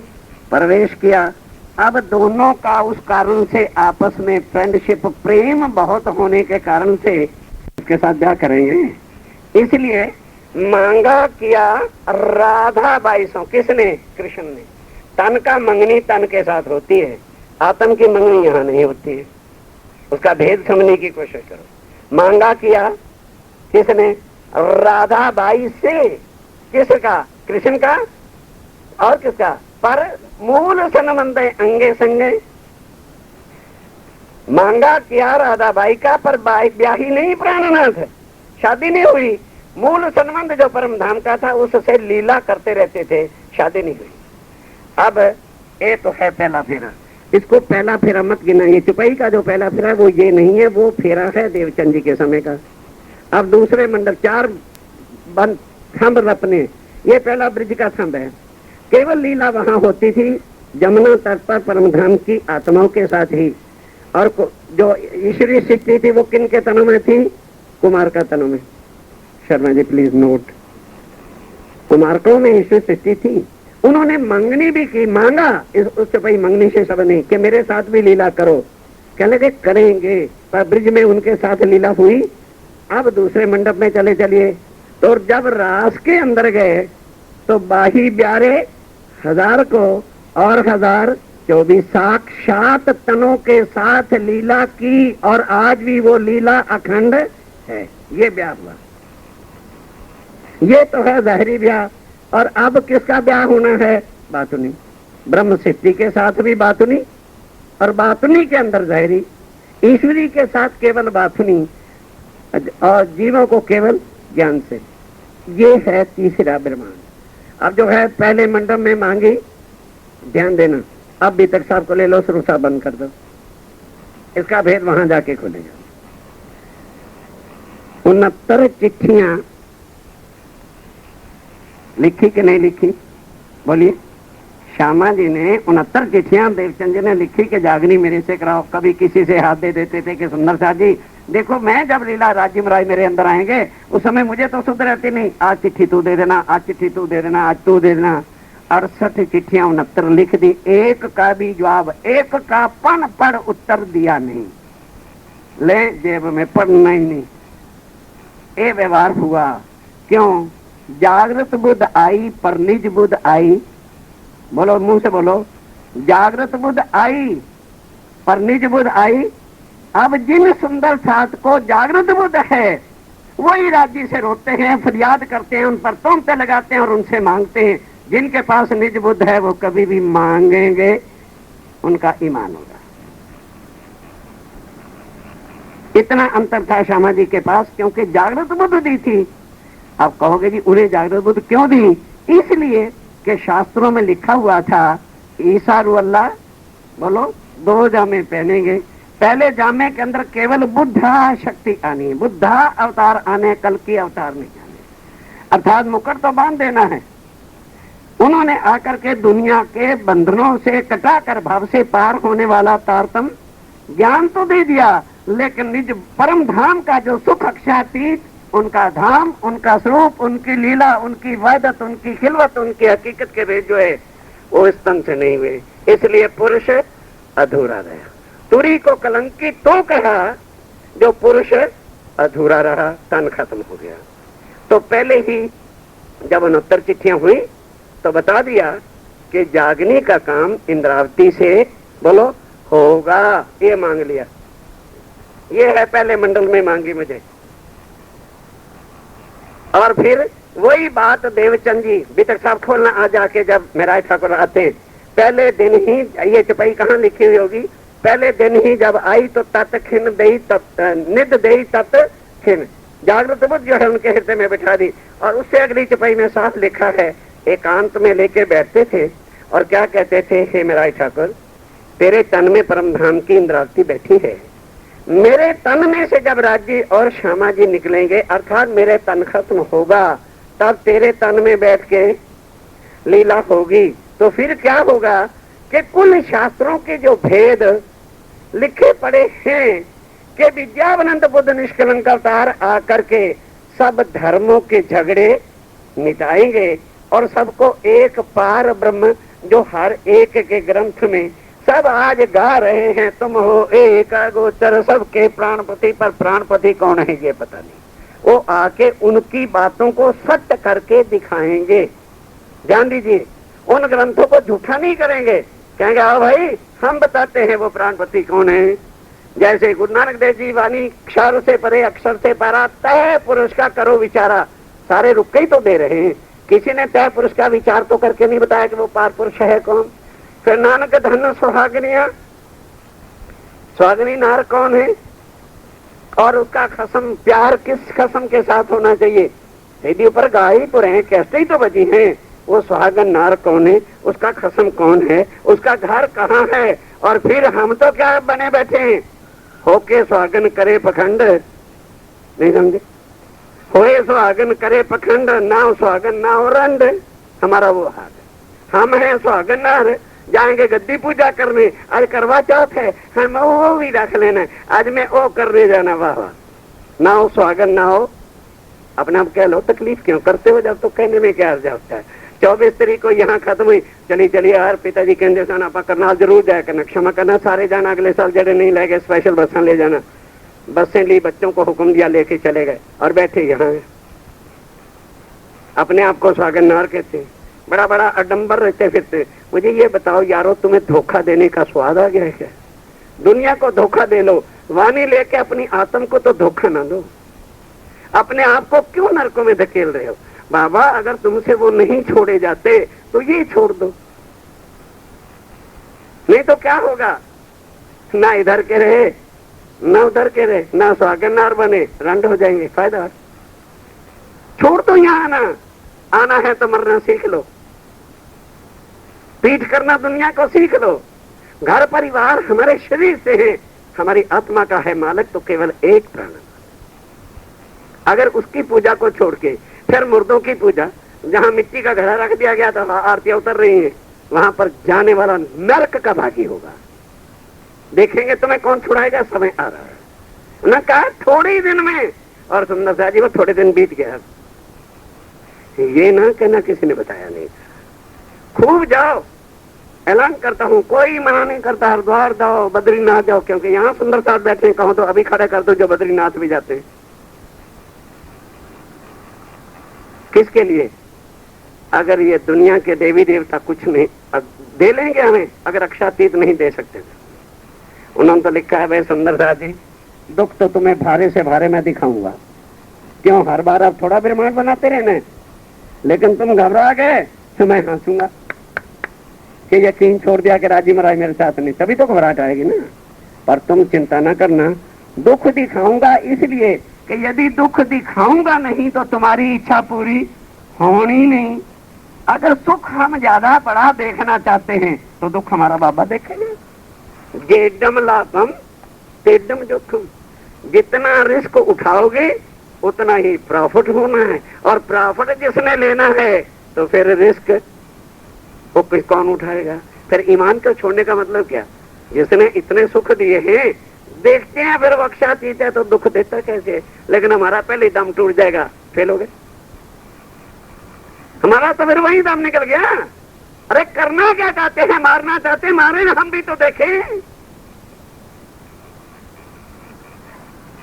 प्रवेश किया। अब दोनों का उस कारण से आपस में फ्रेंडशिप, प्रेम बहुत होने के कारण से इसके साथ क्या करेंगे, इसलिए मांगा किया राधा बाई सो। किसने? कृष्ण ने। तन का मंगनी तन के साथ होती है, आत्म की मंगनी यहाँ नहीं होती है। उसका भेद समझने की कोशिश करो। मांगा किया किसने? राधा बाई से। किसका? कृष्ण का। और किसका? पर मूल संबंध अंगे संगे। मांगा किया राधा बाई का, पर ब्याही नहीं, प्राणनाथ, शादी नहीं हुई। मूल संबंध जो परम धाम का था उससे लीला करते रहते थे, शादी नहीं हुई। अब ये तो है पहला फेरा, इसको पहला फेरा मत गिना। ये चुपाई का जो पहला फेरा वो ये नहीं है, वो फेरा है देवचंद जी के समय का। अब दूसरे मंडल 4 बंद थंब रपने, ये पहला ब्रिज का थंब है। केवल लीला वहां होती थी जमुना तट पर परम धाम की आत्माओं के साथ ही। और जो ईश्वरीय सृष्टि थी वो किन के तनों में थी? कुमार का तनों में। शर्मा जी प्लीज नोट, कुमारकों में ईश्वर सृष्टि थी। उन्होंने मंगनी भी की, मांगा उससे भाई मंगनी से सब नहीं कि मेरे साथ भी लीला करो। कह लगे करेंगे, पर ब्रिज में उनके साथ लीला हुई। अब दूसरे मंडप में चले चलिए, तो जब रास के अंदर गए तो बाही ब्यारे 1000 को और 1000 24 साक्षात तनों के साथ लीला की और आज भी वो लीला अखंड है। ये ब्याह हुआ, ये तो है ज़ाहिरी ब्याह। और अब किसका ब्याह होना है? बातुनी। ब्रह्म सृष्टि के साथ भी बातुनी और बातुनी के अंदर ज़ाहिरी, ईश्वरी के साथ केवल बातुनी और जीवों को केवल ज्ञान से। ये है तीसरा ब्रह्मांड। अब जो है पहले मंडप में मांगी, ध्यान देना, अब भीतर साहब को ले लो, सरूसा बंद कर दो, इसका भेद वहां जाके खुलेगा। 69 चिट्ठियां लिखी कि नहीं लिखी? बोलिए। श्यामा जी ने 69 चिट्ठियां देवचंद जी ने लिखी कि जागनी मेरे से कराओ। कभी किसी से हाथ दे देते थे कि सुंदर साहब जी देखो, मैं जब लीला राजीव राय मेरे अंदर आएंगे उस समय मुझे तो सुध रहती नहीं, आज चिट्ठी तू दे देना, आज चिट्ठी तू दे देना, आज तू दे देना। 68 चिट्ठियां 69 लिख दी, एक का भी जवाब, एक का पन पढ़ उत्तर दिया नहीं। ले जेब में पढ़ना ही नहीं। ये व्यवहार हुआ क्यों? जागृत बुद्ध आई पर निज बुद्ध आई। बोलो, मुंह से बोलो। जागृत बुद्ध आई पर निज बुद्ध आई। अब जिन सुंदर साथ को जागृत बुद्ध है वही राज्य से रोते हैं, फरियाद करते हैं, उन पर तोमते लगाते हैं और उनसे मांगते हैं। जिनके पास निज बुद्ध है वो कभी भी मांगेंगे, उनका ईमान होगा। इतना अंतर था श्यामा जी के पास, क्योंकि जागृत बुद्ध दी थी। आप कहोगे जी उन्हें जागृत बुद्ध क्यों दी? इसलिए कि शास्त्रों में लिखा हुआ था ईसा रू अल्लाह, बोलो, 2 जामे पहनेंगे। पहले जामे के अंदर केवल बुद्धा शक्ति आनी है, बुद्धा अवतार आने, कल की अवतार नहीं आने, अर्थात मुकुट तो बांध देना है। उन्होंने आकर के दुनिया के बंधनों से कटाकर भाव से पार होने वाला तारतम ज्ञान तो दे दिया, लेकिन निज परम धाम का जो सुख अक्षातीत, उनका धाम, उनका स्वरूप, उनकी लीला, उनकी वादत, उनकी खिलवत, उनकी हकीकत के भेद जो है वो इस तन से नहीं हुए। इसलिए पुरुष अधूरा रहा। तुरी को कलंकित तो कहा जो पुरुष अधूरा रहा, तन खत्म हो गया। तो पहले ही जब 69 चिट्ठियां हुई तो बता दिया कि जागने का काम इंद्रावती से, बोलो, होगा। ये मांग लिया, ये है पहले मंडल में मांगी मुझे। और फिर वही बात देवचंद जी, भीतर साहब खोलना आ जाके, जब मेरा ठाकुर आते हैं पहले दिन ही, ये चपाई कहाँ लिखी हुई होगी, पहले दिन ही जब आई तो तत् खिन दई तत् निद दई तत् खिन, जागृत बुद्ध जो है उनके हृदय में बिठा दी। और उससे अगली चपाई में साफ लिखा है, एकांत में लेके बैठते थे और क्या कहते थे, हे मेरा ठाकुर, तेरे तन में परम धाम की इंद्रावती बैठी है, मेरे तन में से जब राज्य और श्यामा जी निकलेंगे, अर्थात मेरे तन खत्म होगा, तब तेरे तन में बैठ के लीला होगी। तो फिर क्या होगा कि कुल शास्त्रों के जो भेद लिखे पड़े हैं कि विद्यावनंद बुद्ध निष्कलंक अवतार आकर के सब धर्मों के झगड़े मिटाएंगे और सबको एक पार ब्रह्म, जो हर एक के ग्रंथ में सब आज गा रहे हैं, तुम हो एक गोचर सबके प्राणपति, पर प्राणपति कौन है ये पता नहीं। वो आके उनकी बातों को सत्य करके दिखाएंगे। ध्यान दीजिए, उन ग्रंथों को झूठा नहीं करेंगे, कहेंगे आओ भाई हम बताते हैं वो प्राणपति कौन है। जैसे गुरु नानक देव जी वाणी, क्षर से परे अक्षर से पारा, तय पुरुष का करो विचारा, सारे रुक ही तो दे रहे हैं। किसी ने तय पुरुष का विचार तो करके नहीं बताया कि वो पार पुरुष है कौन। फिर नानक धन सुहागनिया, सुहागनी नार कौन है और उसका खसम, प्यार किस खसम के साथ होना चाहिए। सीधी ऊपर गाईपुर है, कैसे ही तो बजी है, वो सुहागन नार कौन है, उसका खसम कौन है, उसका घर कहाँ है। और फिर हम तो क्या बने बैठे हैं, होके सुहागन करे पखंड, नहीं समझे, होए सुहागन करे पखंड, ना सुहागन ना हो रंड, हमारा वो हाल है। हम है सुहागन नार, जाएंगे गद्दी पूजा करने, आज करवा चौथ है, हम वो भी रख लेना, आज मैं वो करने जाना, वाह वाह। ना हो सुहागन ना हो, अपने आप कह लो, तकलीफ क्यों करते हो, जब तो कहने में क्या अर्थ होता है। 24 तारीख को यहाँ खत्म हुई, चली चलिए यार पिताजी कहते सन आप करना जरूर जाया करना, क्षमा करना, सारे जाना, अगले साल जड़े नहीं ले गए, स्पेशल बसें ले जाना। बसें ली, बच्चों को हुक्म दिया, लेके चले गए और बैठे यहाँ अपने आप को सुहागन नार कहते। बड़ा बड़ा अडंबर रहते फिरते। मुझे ये बताओ यारो, तुम्हें धोखा देने का स्वाद आ गया है क्या? दुनिया को धोखा दे लो, वाणी लेके अपनी आत्म को तो धोखा ना दो। अपने आप को क्यों नरकों में धकेल रहे हो? बाबा अगर तुमसे वो नहीं छोड़े जाते तो ये छोड़ दो, नहीं तो क्या होगा? ना इधर के रहे ना उधर के रहे, ना स्वागनार बने, रंड हो जाएंगे। फायदा छोड़ दो। यहाँ आना है तो मरना सीख लो, पीठ करना दुनिया को सीख लो। घर परिवार हमारे शरीर से है, हमारी आत्मा का है मालिक तो केवल एक प्राण। अगर उसकी पूजा को छोड़ के फिर मुर्दों की पूजा, जहां मिट्टी का घड़ा रख दिया गया था आरतियां उतर रही हैं, वहां पर जाने वाला नरक का भागी होगा। देखेंगे तुम्हें कौन छुड़ाएगा, समय आ रहा है। न कहा थोड़े ही दिन में, और सुंदर जी वो थोड़े दिन बीत गया। ये ना कहना किसी ने बताया नहीं। खूब जाओ, ऐलान करता हूँ, कोई मना नहीं करता। हरिद्वार जाओ, बद्रीनाथ जाओ, क्योंकि यहाँ सुंदर साथ बैठे कहो तो अभी खड़े कर दो जो बद्रीनाथ भी जाते हैं। किसके लिए? अगर ये दुनिया के देवी देवता कुछ नहीं दे लेंगे हमें, अगर रक्षातीत नहीं दे सकते। उन्होंने तो लिखा है, भाई सुंदर साथ जी, दुख तो तुम्हें भारे से भारे मैं दिखाऊंगा। क्यों हर बार आप थोड़ा ब्रह्मांड बनाते रहना, लेकिन तुम घबरा गए तो मैं हंसूंगा कि यकीन छोड़ दिया कि राजी महाराज मेरे साथ नहीं, तभी तो घबराहट आएगी ना। पर तुम चिंता ना करना, दुख दिखाऊंगा इसलिए कि यदि दुख दिखाऊंगा नहीं तो तुम्हारी इच्छा पूरी होनी नहीं। अगर सुख हम ज्यादा बड़ा देखना चाहते हैं तो दुख हमारा बाबा देखेगा। जेडम लाभम तेडम जोखम। जितना रिस्क उठाओगे उतना ही प्रॉफिट होना है, और प्रॉफिट जिसने लेना है तो फिर रिस्क वो कौन उठाएगा? फिर ईमान को छोड़ने का मतलब क्या? जिसने इतने सुख दिए हैं, देखते हैं फिर बख्शातीत है तो दुख देता कैसे? लेकिन हमारा पहले दम टूट जाएगा, फेल हो गए। हमारा तो फिर वही दम निकल गया। अरे करना क्या चाहते हैं? मारना चाहते हैं, मारे हम भी तो देखें।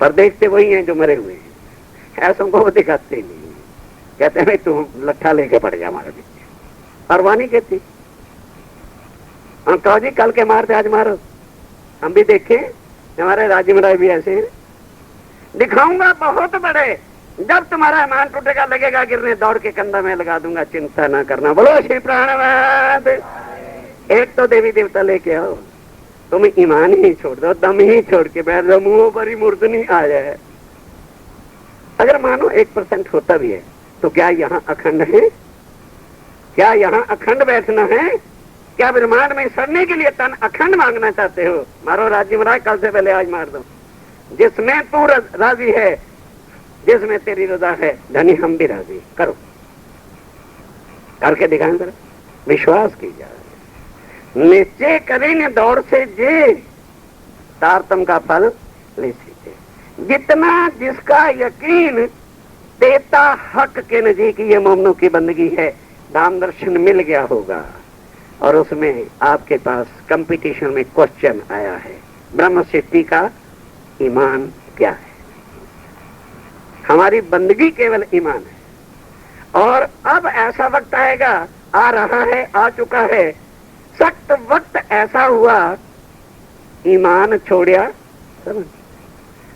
पर देखते वही हैं जो मरे हुए हैं, ऐसों को वो दिखाते ही नहीं। कहते हैं तू लट्ठा लेके पड़ जा हमारे पीछे। और वानी कहती कहो जी कल के मारते आज मारो, हम भी देखें। हमारे राजी महाराज भी ऐसे हैं। दिखाऊंगा बहुत बड़े, जब तुम्हारा ईमान टूटेगा लगेगा गिरने, दौड़ के कंधा में लगा दूंगा, चिंता ना करना। बोलो श्री प्राणनाथ। एक तो देवी देवता लेके आओ, तुम ईमान ही छोड़ दो, दम ही छोड़ के बैठ जाओ, मुंह पर ही मूर्धनी आ जाए। अगर मानो 1% होता भी है तो क्या यहाँ अखंड है? क्या यहाँ अखंड बैठना है? क्या ब्रह्मांड में सड़ने के लिए तन अखंड मांगना चाहते हो? मारो राजी महाराज, कल से पहले आज मार दो। जिसमें तू राजी है, जिसमें तेरी रजा है, धनी हम भी राजी। करो, करके दिखाएं जरा, विश्वास की जाए। निश्चय करें न दौड़ से जे, तारतम का फल ले सीखे। जितना जिसका यकीन देता हक के नजीक ये मोमनों की बंदगी है, धाम दर्शन मिल गया होगा। और उसमें आपके पास कंपटीशन में क्वेश्चन आया है, ब्रह्म सृष्टि का ईमान क्या है? हमारी बंदगी केवल ईमान है। और अब ऐसा वक्त आएगा, आ रहा है, आ चुका है, सख्त वक्त ऐसा हुआ, ईमान छोड़िया।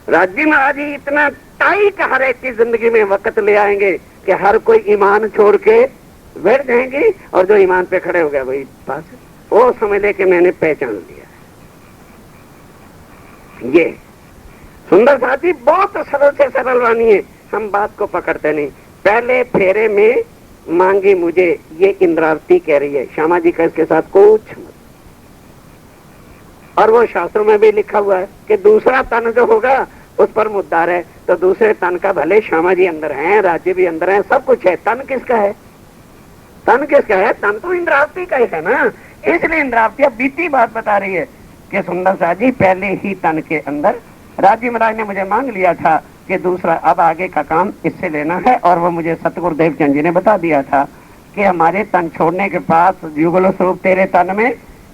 राज्य महाराज जी इतना टाइट हर एक की जिंदगी में वक्त ले आएंगे कि हर कोई ईमान छोड़ के बैठ जाएंगे, और जो ईमान पे खड़े हो गए वही पास वो समझ ले कि मैंने पहचान लिया। ये सुंदर साथी बहुत सरल से सरल वाणी है, हम बात को पकड़ते नहीं। पहले फेरे में मांगी मुझे, ये इंद्रावती कह रही है, श्यामा जी का इसके साथ कुछ मत। और वो शास्त्रों में भी लिखा हुआ है कि दूसरा तन जो होगा उस पर मुद्दार है, तो दूसरे तन का भले श्यामा जी अंदर हैं, राज्य भी अंदर है, सब कुछ है, तन किसका है? तन किसका है? तन तो इंद्रावती का ही है ना। इसलिए इंद्रावती अब बीती बात बता रही है कि सुंदर सा जी पहले ही तन के अंदर राजी महाराज ने मुझे मांग लिया था कि दूसरा अब आगे का काम इससे लेना है। और वो मुझे सतगुरुदेव चंद जी ने बता दिया था कि हमारे तन छोड़ने के पास युगल स्वरूप तेरे तन में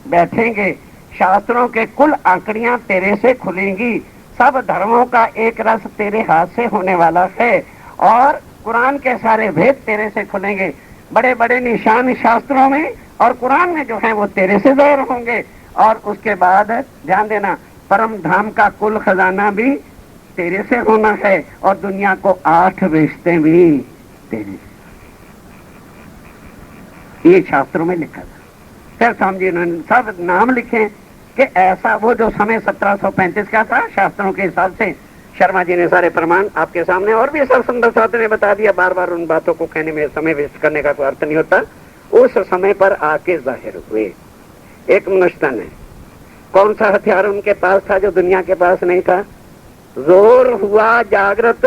बैठेंगे, शास्त्रों के कुल आंकड़ियां तेरे से खुलेंगी, सब धर्मों का एक रस तेरे हाथ से होने वाला है, और कुरान के सारे भेद तेरे से खुलेंगे। बड़े बड़े निशान शास्त्रों में और कुरान में जो है वो तेरे से ज़ाहिर होंगे। और उसके बाद ध्यान देना, परम धाम का कुल खजाना भी तेरे से होना है और दुनिया को 8 रिश्ते भी तेरे से। ये शास्त्रों में लिखा था। फिर स्वामी जी ने सब नाम लिखे कि ऐसा वो जो समय 1735 का था शास्त्रों के हिसाब से। शर्मा जी ने सारे प्रमाण आपके सामने और भी सब सुंदर साथ ने बता दिया। बार बार उन बातों को कहने में समय वेस्ट करने का कोई अर्थ नहीं होता। उस समय पर आके जाहिर हुए। एक मनुष्य ने, कौन सा हथियार उनके पास था जो दुनिया के पास नहीं था? जोर हुआ जागृत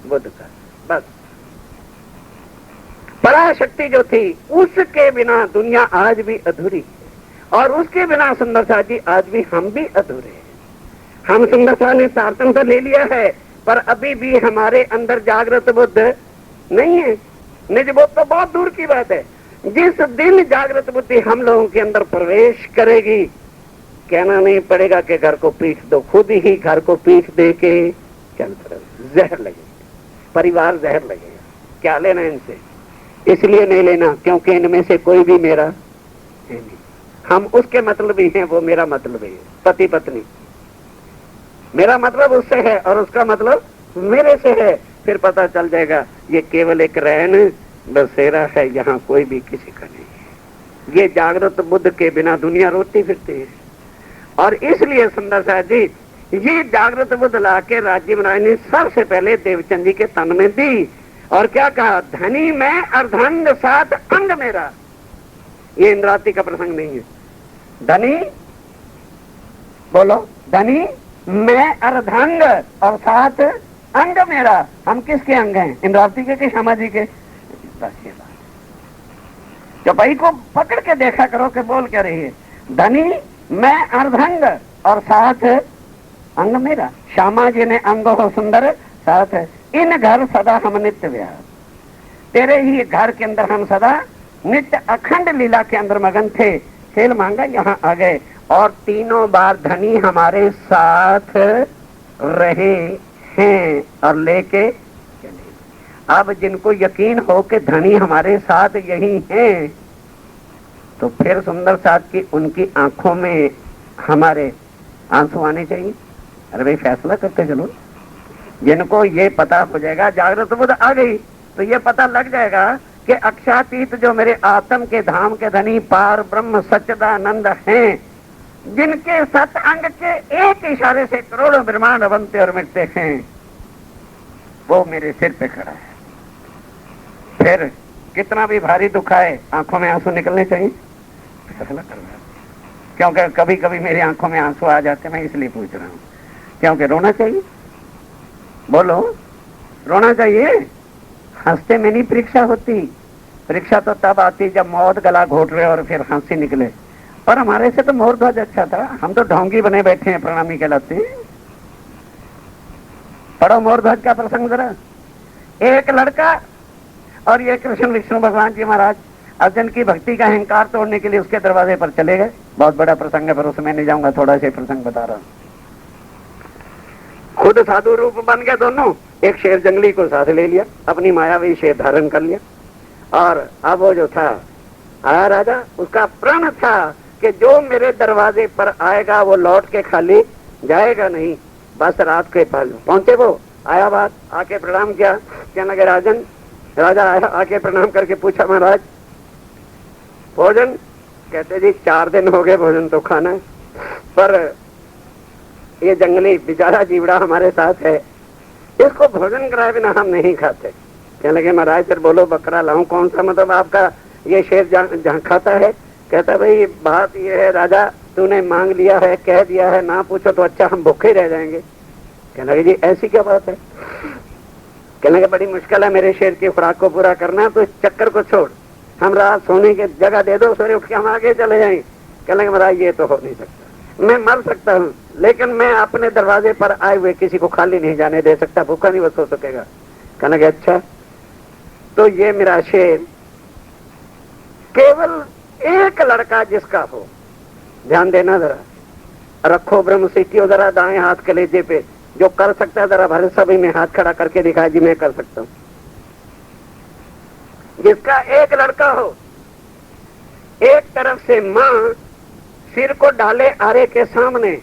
बुद्ध का, बस। पराशक्ति जो थी उसके बिना दुनिया आज भी अधूरी है और उसके बिना सुंदर साथ जी आज भी हम भी अधूरे हैं। हम सुंदर साथ ने सार्थन तो ले लिया है पर अभी भी हमारे अंदर जागृत बुद्ध नहीं है। निज बोध तो बहुत दूर की बात है। जिस दिन जागृत बुद्धि हम लोगों के अंदर प्रवेश करेगी, कहना नहीं पड़ेगा कि घर को पीठ दो, खुद ही घर को पीठ दे के चलते रहे। जहर लगेगा, परिवार जहर लगेगा। क्या लेना इनसे? इसलिए नहीं लेना क्योंकि इनमें से कोई भी मेरा है नहीं। हम उसके मतलब ही हैं, वो मेरा मतलब ही है। पति पत्नी, मेरा मतलब उससे है और उसका मतलब मेरे से है। फिर पता चल जाएगा ये केवल एक रहन बसेरा है, यहाँ कोई भी किसी का नहीं है। ये जागृत बुद्ध के बिना दुनिया रोती फिरती है। और इसलिए सुंदर साहब जी ये जागृत बुद्ध ला के राजीव राय ने सबसे पहले देवचंद जी के तन में दी। और क्या कहा? धनी मैं अर्धंग साथ अंग मेरा। ये इंद्रावती का प्रसंग नहीं है। धनी, बोलो, धनी मैं अर्धंग और साथ अंग मेरा। हम किसके अंग हैं? इंद्रावती के श्यामा जी के? बस ये बात। चौपाई को पकड़ के देखा करो कि बोल क्या रही है। धनी मैं अर्धंग और साथ अंग मेरा। श्यामा जी ने अंग हो सुंदर साथ है। इन घर सदा हम नित्य विहार। तेरे ही घर के अंदर हम सदा नित्य अखंड लीला के अंदर मगन थे। खेल मांगा यहाँ आ गए और तीनों बार धनी हमारे साथ रहे हैं और लेके चले। अब जिनको यकीन हो कि धनी हमारे साथ यही हैं, तो फिर सुंदर साथ की उनकी आंखों में हमारे आंसू आने चाहिए। अरे भाई फैसला करते चलो। जिनको ये पता हो जाएगा जागृत बुद्ध आ गई तो ये पता लग जाएगा कि अक्षातीत जो मेरे आत्म के धाम के धनी पार ब्रह्म सच्चिदानंद हैं, जिनके सत अंग के एक इशारे से करोड़ों ब्रह्मांड बनते और मिटते हैं, वो मेरे सिर पे खड़ा है। फिर कितना भी भारी दुख आए आंखों में आंसू निकलने चाहिए। फैसला करना, क्योंकि कभी कभी मेरी आंखों में आंसू आ जाते, मैं इसलिए पूछ रहा हूँ। क्योंकि रोना चाहिए, बोलो रोना चाहिए। हंसते में नहीं परीक्षा होती। परीक्षा तो तब आती जब मौत गला घोट रहे और फिर हंसी निकले। पर हमारे से तो मोर ध्वज अच्छा था। हम तो ढोंगी बने बैठे हैं, प्रणामी कहलाते। पढ़ो मोर ध्वज का प्रसंग जरा। एक लड़का और ये कृष्ण विष्णु भगवान जी महाराज अर्जुन की भक्ति का अहंकार तोड़ने के लिए उसके दरवाजे पर चले गए। बहुत बड़ा प्रसंग है पर उसमें नहीं जाऊंगा, थोड़ा सा प्रसंग बता रहा हूँ। खुद साधु रूप बन गए दोनों। एक शेर जंगली को साथ ले लिया, अपनी मायावी शेर धारण कर लिया। और अब वो जो था आया राजा, उसका प्रण था कि जो मेरे दरवाजे पर आएगा वो लौट के खाली जाएगा नहीं। बस रात के पहुंचे वो, आया बात, आके प्रणाम किया। कहने लगे राजन, राजा आया, आके प्रणाम करके पूछा महाराज भोजन? कहते जी 4 दिन हो गए भोजन तो खाना है, पर ये जंगली बेचारा जीवड़ा हमारे साथ है, इसको भोजन कराए बिना हम नहीं खाते। कहने लगे महाराज फिर बोलो बकरा लाऊं कौन सा, मतलब आपका ये शेर जहाँ खाता है? कहता भाई बात ये है राजा, तूने मांग लिया है, कह दिया है, ना पूछो तो अच्छा हम भूखे रह जाएंगे। कहने लगे जी ऐसी क्या बात है? कहने लगे बड़ी मुश्किल है मेरे शेर की खुराक को पूरा करना, तो इस चक्कर को छोड़, हम रात सोने की जगह दे दो, सवेरे उठ के हम आगे चले जाएंगे। कहने लगे महाराज ये तो हो नहीं सकता, मैं मर सकता हूँ लेकिन मैं अपने दरवाजे पर आए हुए किसी को खाली नहीं जाने दे सकता, भूखा नहीं बस हो सकेगा। कहने लगे अच्छा, तो ये मेरा शेर केवल एक लड़का जिसका हो, ध्यान देना जरा, रखो ब्रह्म सिद्धि जरा दाएं हाथ कलेजे पे, जो कर सकता है जरा भरे सभी में हाथ खड़ा करके दिखाए जी मैं कर सकता हूँ। जिसका एक लड़का हो, एक तरफ से माँ सिर को डाले आरे के सामने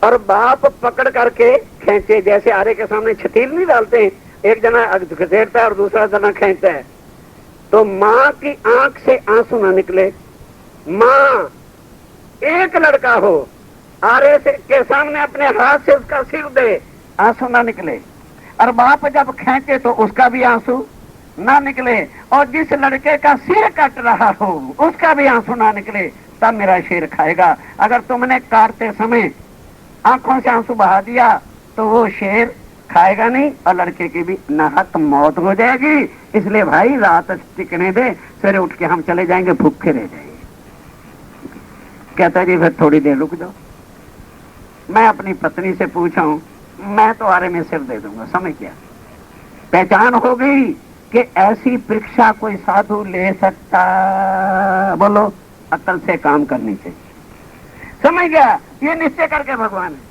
और बाप पकड़ करके खींचे, जैसे आरे के सामने छतील नहीं डालते हैं, एक जना घसेटता है और दूसरा जना खींचता है, तो माँ की आंख से आंसू ना निकले। माँ एक लड़का हो, आरे से के सामने अपने हाथ से उसका सिर दे, आंसू ना निकले, और बाप जब खींचे तो उसका भी आंसू ना निकले, और जिस लड़के का सिर कट रहा हो उसका भी आंसू ना निकले, तब मेरा शेर खाएगा। अगर तुमने काटते समय आंखों से आंसू बहा दिया तो वो शेर खाएगा नहीं, और लड़के की भी नाहक मौत हो जाएगी। इसलिए भाई रात टिकने दे, सवेरे उठ के हम चले जाएंगे, भूखे रह जाएंगे। कहता जी फिर थोड़ी देर रुक जाओ, मैं अपनी पत्नी से पूछा हूं, मैं तो आरे में सिर दे दूंगा। समय क्या, पहचान हो गई कि ऐसी परीक्षा कोई साधु ले सकता? बोलो, अकल से काम करनी चाहिए। समझ गया, ये निश्चय करके भगवान है।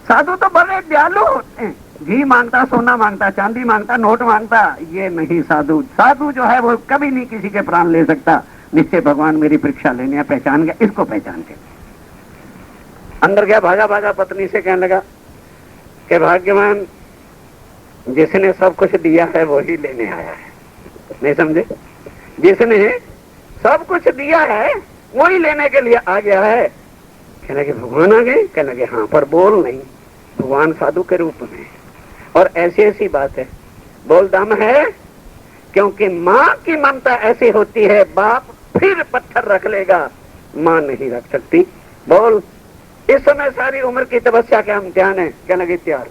साधु तो बड़े दयालु होते हैं, घी मांगता, सोना मांगता, चांदी मांगता, नोट मांगता, ये नहीं साधु। साधु जो है वो कभी नहीं किसी के प्राण ले सकता। निश्चय भगवान मेरी परीक्षा लेने है, पहचान गया, इसको पहचान के अंदर गया, भागा भागा पत्नी से कहने लगा कि भाग्यवान जिसने सब कुछ दिया है वो ही लेने आया है। नहीं समझे? जिसने सब कुछ दिया है वो ही लेने के लिए आ गया है। कहने लगे भगवान आ गए? कहने लगे हाँ, पर बोल नहीं, भगवान साधु के रूप में। और ऐसी ऐसी बात है, बोल दम है, क्योंकि माँ की ममता ऐसी होती है, बाप फिर पत्थर रख लेगा, माँ नहीं रख सकती। बोल, इस समय सारी उम्र की तपस्या का इम्तिहान है। कहने लगे तैयार,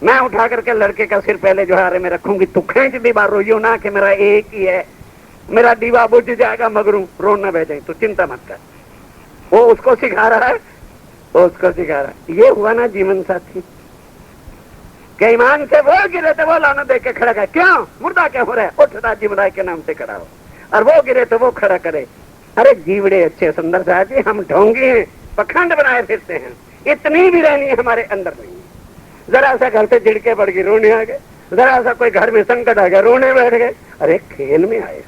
मैं उठा करके लड़के का सिर पहले जो है आरे में रखूंगी, तू खींच दीवार, रोइयो ना कि मेरा एक ही है, मेरा दीवा बुझ जाएगा मगरू, रोना बह जाए, तो चिंता मत कर। वो उसको सिखा रहा है, वो उसको सिखा रहा है। ये हुआ ना जीवन साथी, के ईमान से वो गिरे तो वो लाना देख के खड़ा करे, क्यों मुर्दा क्या हो रहा है, उठ राजीव राय के नाम से खड़ा हो, और वो गिरे तो वो खड़ा करे। अरे जीवड़े अच्छे सुंदर साहब जी, हम ढोंगी हैं, पखंड बनाए फिरते हैं, इतनी भी रहनी हमारे अंदर नहीं। जरा सा घर से झिड़के पड़ गई, रोने आ गए, जरा सा कोई घर में संकट आ गया, रोने बैठ गए। अरे खेल में आए,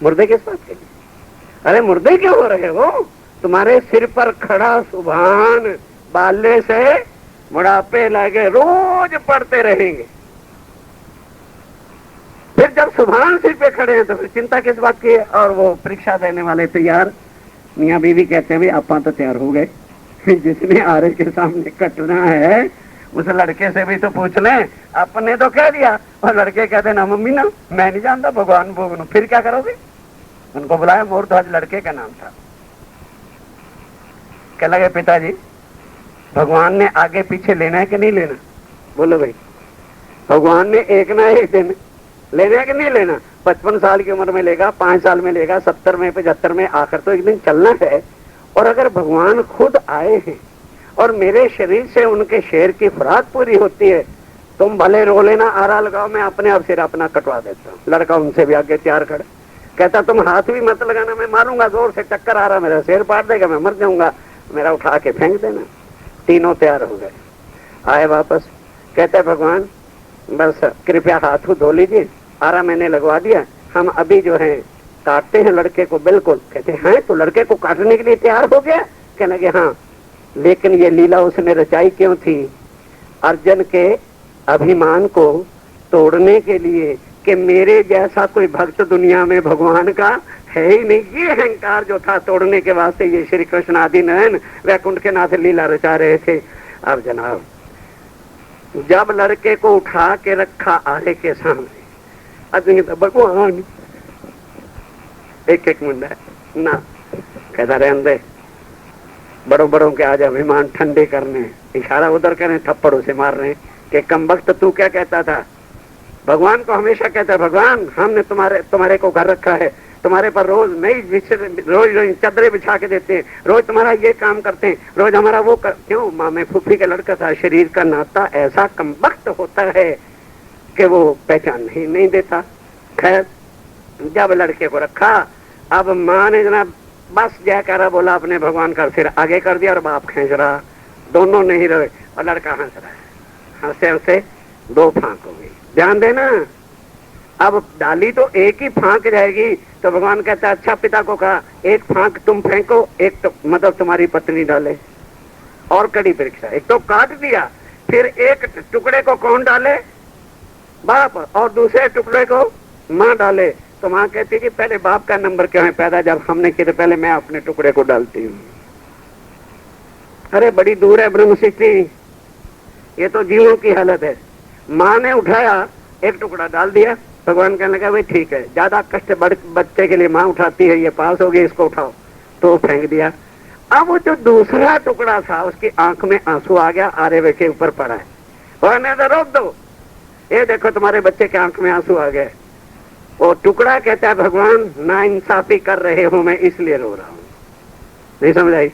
मुर्दे किस बात के लिए? अरे मुर्दे क्यों हो रहे हो? तुम्हारे सिर पर खड़ा सुभान बाले से बुढ़ापे लगे रोज पढ़ते रहेंगे। फिर जब सुभान सिर पे खड़े हैं तो फिर चिंता किस बात की है? और वो परीक्षा देने वाले तैयार, मियाँ बीवी कहते हैं आप तो तैयार हो गए, जिसने आरे के सामने कटना है उस लड़के से भी तो पूछ ले। आपने तो कह दिया, और लड़के कहते ना मम्मी ना मैं नहीं जानता, भगवान भोगनो, फिर क्या करोगे? उनको बुलाया, मोरध्वज लड़के का नाम था। कह लगे पिताजी भगवान ने आगे पीछे लेना है कि नहीं लेना? बोलो भाई, भगवान ने एक ना एक दिन लेना है कि नहीं लेना? 55 साल की उम्र में लेगा, 5 साल में लेगा, 70 में, 75 में, आखिर तो एक दिन चलना है। और अगर भगवान खुद आए हैं और मेरे शरीर से उनके शेर की खुराक पूरी होती है, तुम भले रो लेना, आरा लगाओ, मैं अपने आप सिर अपना कटवा देता हूँ। लड़का उनसे भी आगे तैयार खड़ा, कहता तुम हाथ भी मत लगाना, मैं मारूंगा जोर से, चक्कर आ रहा, मेरा सिर पाट देगा, मैं मर जाऊंगा, मेरा उठा के फेंक देना। तीनों तैयार हो गए, आए वापस, कहते भगवान बस कृपया हाथ धो लीजिए, आरा मैंने लगवा दिया, हम अभी जो है काटते हैं लड़के को। बिल्कुल। कहते हैं तो लड़के को काटने के लिए तैयार हो गया? कहने लगे हाँ, लेकिन ये लीला उसने रचाई क्यों थी? अर्जुन के अभिमान को तोड़ने के लिए, कि मेरे जैसा कोई भक्त दुनिया में भगवान का है ही नहीं। ये अहंकार जो था तोड़ने के वास्ते ये श्री कृष्ण आदि नयन वैकुंठ के नाथ लीला रचा रहे थे। अब जनाब जब लड़के को उठा के रखा आरे के सामने, आदमी तो भगवान एक एक मुंडा ना कहता रहने दे, बड़ों बड़ों के आज अभिमान ठंडे करने, इशारा उधर करें, थप्पड़ों से मार रहे कि कम वक्त तू क्या कहता था? भगवान को हमेशा कहता है भगवान हमने तुम्हारे को घर रखा है, तुम्हारे पर रोज नई रोज चादरें बिछा के देते हैं, रोज तुम्हारा ये काम करते हैं, रोज हमारा वो क्यों? माँ में फूफी का लड़का था, शरीर का नाता ऐसा कमबख्त होता है कि वो पहचान नहीं देता। खैर जब लड़के को रखा, अब माँ ने जनाब बस जयकारा बोला, अपने भगवान का सिर आगे कर दिया और बाप खींच रहा, दोनों नहीं रहे, और लड़का हंस रहा है, हंसते हंसते 2 फांक हो गई। ध्यान देना, अब डाली तो एक ही फांक जाएगी, तो भगवान कहता है अच्छा पिता को कहा एक फांक तुम फेंको, एक तो मतलब तुम्हारी पत्नी डाले। और कड़ी परीक्षा, एक तो काट दिया, फिर एक टुकड़े को कौन डाले, बाप, और दूसरे टुकड़े को माँ डाले। तो माँ कहती है कि पहले बाप का नंबर क्यों है पैदा, जब हमने किया तो पहले मैं अपने टुकड़े को डालती हूँ। अरे बड़ी दूर है ब्रह्म सृष्टि, ये तो जीवों की हालत है। माँ ने उठाया, एक टुकड़ा डाल दिया, भगवान कहने लगा भाई ठीक है, ज्यादा कष्ट बच्चे के लिए माँ उठाती है, ये पास हो गई, इसको उठाओ, तो फेंक दिया। अब वो जो दूसरा टुकड़ा था उसकी आंख में आंसू आ गया, आरे के ऊपर पड़ा है। भगवान ने रोक दो, ये देखो तुम्हारे बच्चे के आंख में आंसू आ गए। वो टुकड़ा कहता है भगवान ना इंसाफी कर रहे हो, मैं इसलिए रो रहा हूँ। नहीं समझ आई,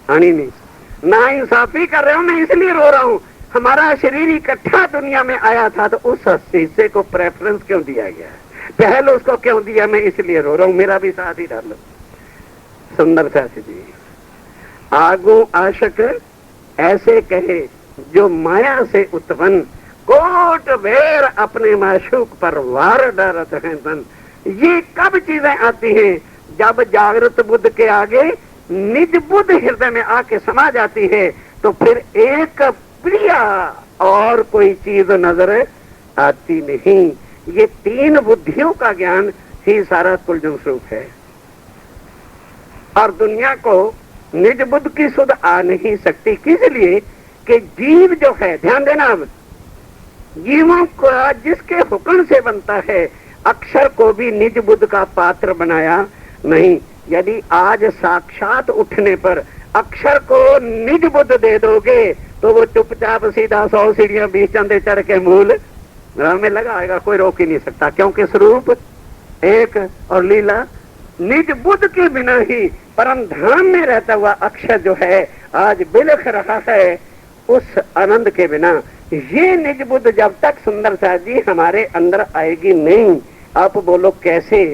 आनी नहीं, ना इंसाफी कर रहे हो मैं इसलिए रो रहा हूँ। हमारा शरीर इकट्ठा दुनिया में आया था तो उस हिस्से को प्रेफरेंस क्यों दिया गया, पहले उसको क्यों दिया, मैं इसलिए रो रहा हूँ, मेरा भी साथ ही डालो। सुंदर शास्त्री जी, आगू आशक ऐसे कहे जो माया से उत्पन्न, कोट बेर अपने माशूक पर वार डरत हैं तन। ये कब चीजें आती हैं, जब जागृत बुद्ध के आगे निज बुद्ध हृदय में आके समा जाती है, तो फिर एक प्रिय और कोई चीज नजर आती नहीं। ये तीन बुद्धियों का ज्ञान ही सारा कुलजम स्वरूप है। और दुनिया को निज बुद्ध की सुध आ नहीं सकती, किस लिए कि जीव जो है, ध्यान देना, अब जीवों का जिसके हुक्म से बनता है, अक्षर को भी निज बुद्ध का पात्र बनाया नहीं। यदि आज साक्षात उठने पर अक्षर को निज बुद्ध दे दोगे तो वो चुपचाप सीधा 100 सीढ़ियां 20 चंदे चढ़ के मूल में लगाएगा, कोई रोक ही नहीं सकता, क्योंकि स्वरूप एक और लीला निज बुद्ध के बिना ही परम धाम में रहता हुआ अक्षर जो है आज बिलख रहा है उस आनंद के बिना। ये निज बुद्ध जब तक सुंदर सा जी हमारे अंदर आएगी नहीं, आप बोलो कैसे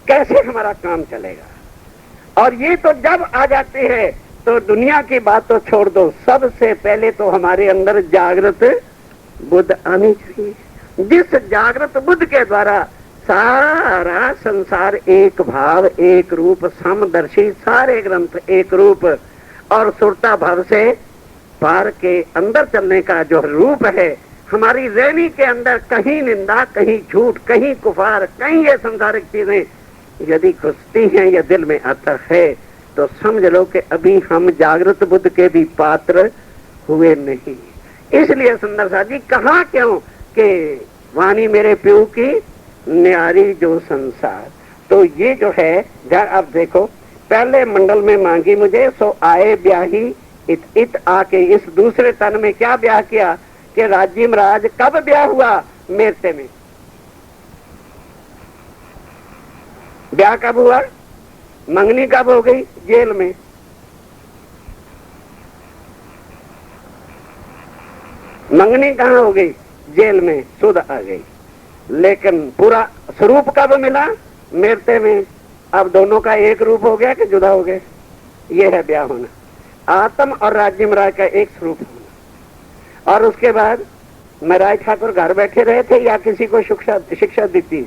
कैसे हमारा काम चलेगा। और ये तो जब आ जाती है तो दुनिया की बात तो छोड़ दो, सबसे पहले तो हमारे अंदर जागृत बुद्ध आनी चाहिए। जिस जागृत बुद्ध के द्वारा सारा संसार एक भाव एक रूप समदर्शी, सारे ग्रंथ एक रूप और सुरता भाव से पार के अंदर चलने का जो रूप है, हमारी रैनी के अंदर कहीं निंदा, कहीं झूठ, कहीं कुफार, कहीं ये संसारिक चीजें यदि घुसती हैं या दिल में आता है तो समझ लो कि अभी हम जागृत बुद्ध के भी पात्र हुए नहीं। इसलिए सुंदर सा जी कहा क्यों कि वाणी मेरे प्यू की न्यारी जो संसार। तो ये जो है अब देखो, पहले मंडल में मांगी मुझे सो आए ब्याही इत आके, इस दूसरे तन में क्या ब्याह किया कि राज्य महाराज कब ब्याह हुआ, मेरते में ब्याह कब हुआ, मंगनी कब हो गई, जेल में। मंगनी कहाँ हो गई, जेल में, सुध आ गई। लेकिन पूरा स्वरूप कब मिला, मेरते में। अब दोनों का एक रूप हो गया कि जुदा हो गए, ये है ब्याह होना। आत्म और राज्य महाराज का एक स्वरूप होना। और उसके बाद महाराज ठाकुर घर बैठे रहे थे या किसी को शिक्षा दी थी।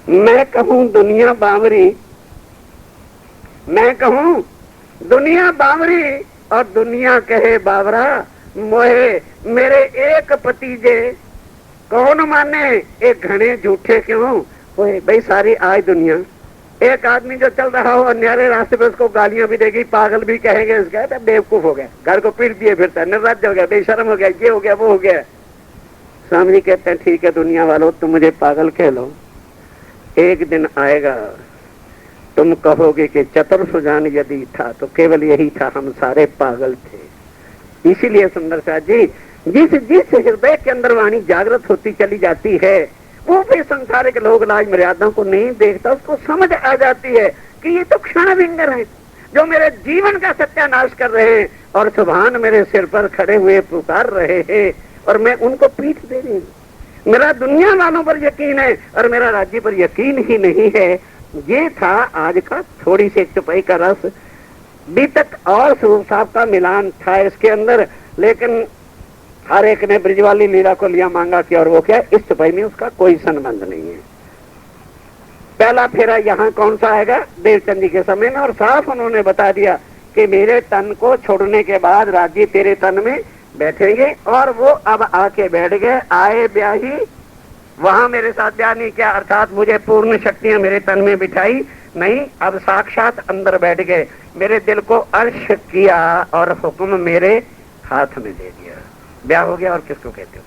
मैं कहूं दुनिया बावरी, मैं कहूं दुनिया बावरी और दुनिया कहे बावरा, मोहे मेरे एक पतीजे कौन माने, एक घने झूठे क्यों होए। भाई सारी आज दुनिया, एक आदमी जो चल रहा हो अन्यारे रास्ते पे उसको गालियां भी देगी, पागल भी कहेंगे, इसका तो बेवकूफ हो गया, घर को पीट दिए फिरता, निर्लज्ज हो गया, बेशर्म हो गया, ये हो गया, वो हो गया। स्वामी कहते हैं ठीक है दुनिया वालों तुम मुझे पागल कह लो, एक दिन आएगा तुम कहोगे कि चतुर सुजान यदि था तो केवल यही था, हम सारे पागल थे। इसीलिए सुंदर सा जी जिस जिस हृदय के अंदर वाणी जागृत होती चली जाती है वो भी संसारिक लोग लाज मर्यादा को नहीं देखता, उसको समझ आ जाती है कि ये तो क्षण विंगर है जो मेरे जीवन का सत्यानाश कर रहे हैं और सुभान मेरे सिर पर खड़े हुए पुकार रहे हैं और मैं उनको पीठ दे रही हूँ। मेरा दुनिया वालों पर यकीन है और मेरा राज्य पर यकीन ही नहीं है। ये था आज का थोड़ी सी चुपाई का रस। बीतक और स्वरूप साहब का मिलान था इसके अंदर, लेकिन हर एक ने ब्रिजवाली लीला को लिया मांगा कि और वो क्या, इस छुपाई में उसका कोई संबंध नहीं है। पहला फेरा यहाँ कौन सा आएगा, देवचंद जी के समय में, और साफ उन्होंने बता दिया कि मेरे तन को छोड़ने के बाद राजी तेरे तन में बैठेंगे। और वो अब आके बैठ गए, आए ब्याही, वहां मेरे साथ ब्याह नहीं किया, अर्थात मुझे पूर्ण शक्तियां मेरे तन में बिठाई नहीं, अब साक्षात अंदर बैठ गए, मेरे दिल को अर्श किया और हुक्म मेरे हाथ में दे दिया, ब्याह हो गया। और किसको कहते हो,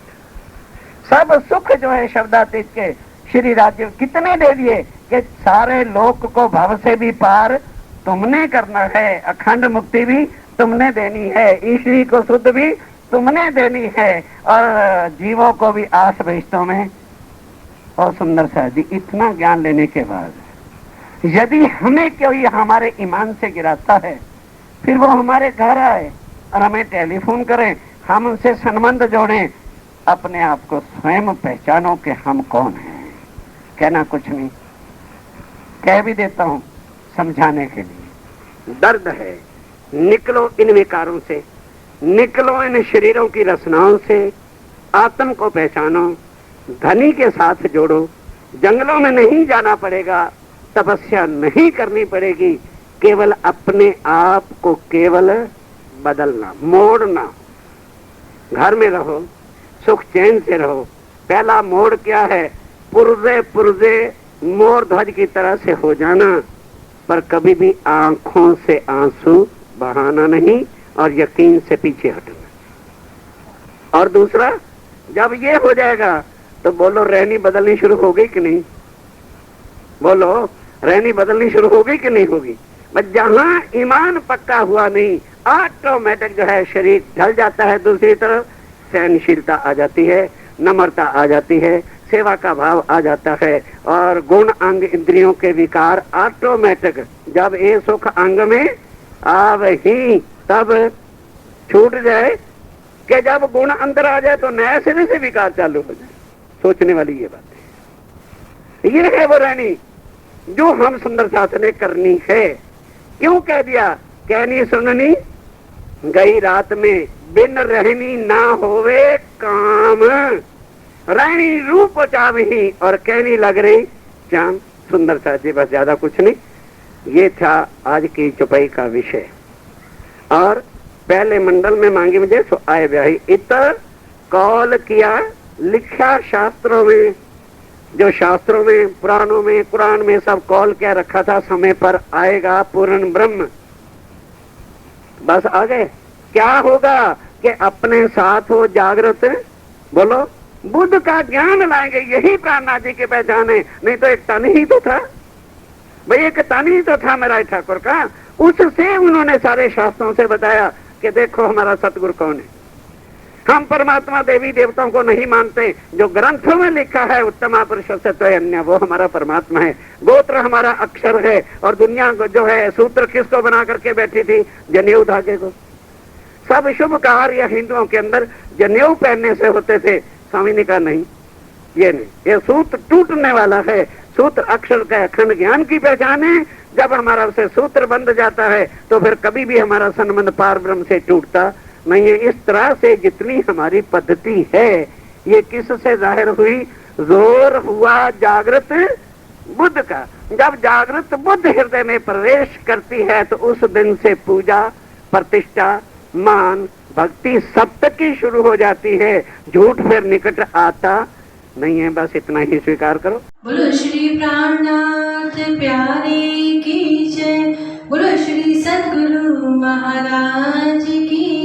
सब सुख जो है शब्दातीत के श्री राज्य कितने दे दिए कि सारे लोक को भव से भी पार तुमने करना है, अखंड मुक्ति भी तुमने देनी है, ईश्वरी को शुद्ध भी तुमने देनी है, और जीवों को भी आस बहिष्टों में। और सुंदर साहब जी, इतना ज्ञान लेने के बाद यदि हमें कोई हमारे ईमान से गिराता है, फिर वो हमारे घर आए और हमें टेलीफोन करें, हम उनसे संबंध जोड़ें, अपने आप को स्वयं पहचानो कि हम कौन हैं। कहना कुछ नहीं, कह भी देता हूं समझाने के लिए। दर्द है, निकलो इन विकारों से, निकलो इन शरीरों की रचनाओं से, आत्म को पहचानो, धनी के साथ जोड़ो, जंगलों में नहीं जाना पड़ेगा, तपस्या नहीं करनी पड़ेगी, केवल अपने आप को केवल बदलना, मोड़ना। घर में रहो, सुख चैन से रहो। पहला मोड़ क्या है, पुर्जे पुर्जे मोर ध्वज की तरह से हो जाना, पर कभी भी आंखों से आंसू बहाना नहीं और यकीन से पीछे हटना। और दूसरा, जब ये हो जाएगा तो बोलो रहनी बदलनी शुरू होगी कि नहीं, बोलो रहनी बदलनी शुरू होगी कि नहीं होगी। बस जहां ईमान पक्का हुआ नहीं, ऑटोमेटिक जो है शरीर ढल जाता है, दूसरी तरफ सहनशीलता आ जाती है, नम्रता आ जाती है, सेवा का भाव आ जाता है, और गुण अंग इंद्रियों के विकार ऑटोमेटिक जब ये सुख अंग में आव ही तब छूट जाए कि जब गुण अंदर आ जाए तो नए सिरे से विकार चालू हो जाए। सोचने वाली ये बात है। ये है वो रानी जो हम सुंदर साथ ने करनी है। क्यों कह दिया, कहनी सुननी गई रात में, बिन रहनी ना होवे काम, रानी रूप चावही और कहनी लग रही चाम। सुंदर सा जी, बस ज्यादा कुछ नहीं। ये था आज की चुपाई का विषय। और पहले मंडल में मांगी मुझे सो आए ब्याही, इतर कॉल किया, लिखा शास्त्रों में, जो शास्त्रों में, पुराणों में, कुरान में सब कॉल क्या रखा था, समय पर आएगा पूर्ण ब्रह्म। बस आ गए। क्या होगा कि अपने साथ हो जागृत, बोलो बुद्ध का ज्ञान लाएंगे। यही प्राणनाथ जी की पहचान है। नहीं तो एक तन ही तो था भाई, एक तन ही तो था मेरा ठाकुर का। उससे उन्होंने सारे शास्त्रों से बताया कि देखो हमारा सतगुरु कौन है। हम परमात्मा देवी देवताओं को नहीं मानते, जो ग्रंथों में लिखा है उत्तमा पुरुष से तो अन्य, वो हमारा परमात्मा है। गोत्र हमारा अक्षर है, और दुनिया को जो है सूत्र किसको बना करके बैठी थी, जनेऊ धागे को। सब शुभ कार्य हिंदुओं के अंदर जनेऊ पहनने से होते थे। स्वामी ने कहा नहीं, ये नहीं, ये सूत्र टूटने वाला है। सूत्र अक्षर का अखंड ज्ञान की पहचान है। जब हमारा उसे सूत्र बंध जाता है तो फिर कभी भी हमारा संबंध पार ब्रह्म से टूटता नहीं है। इस तरह से जितनी हमारी पद्धति है, ये किससे जाहिर हुई, जोर हुआ जागृत बुद्ध का। जब जागृत बुद्ध हृदय में प्रवेश करती है तो उस दिन से पूजा, प्रतिष्ठा, मान, भक्ति सब तक की शुरू हो जाती है। झूठ फिर निकट आता नहीं है। बस इतना ही स्वीकार करो। बोलो श्री प्राणनाथ प्यारे की जय, बोलो श्री सद्गुरु महाराज की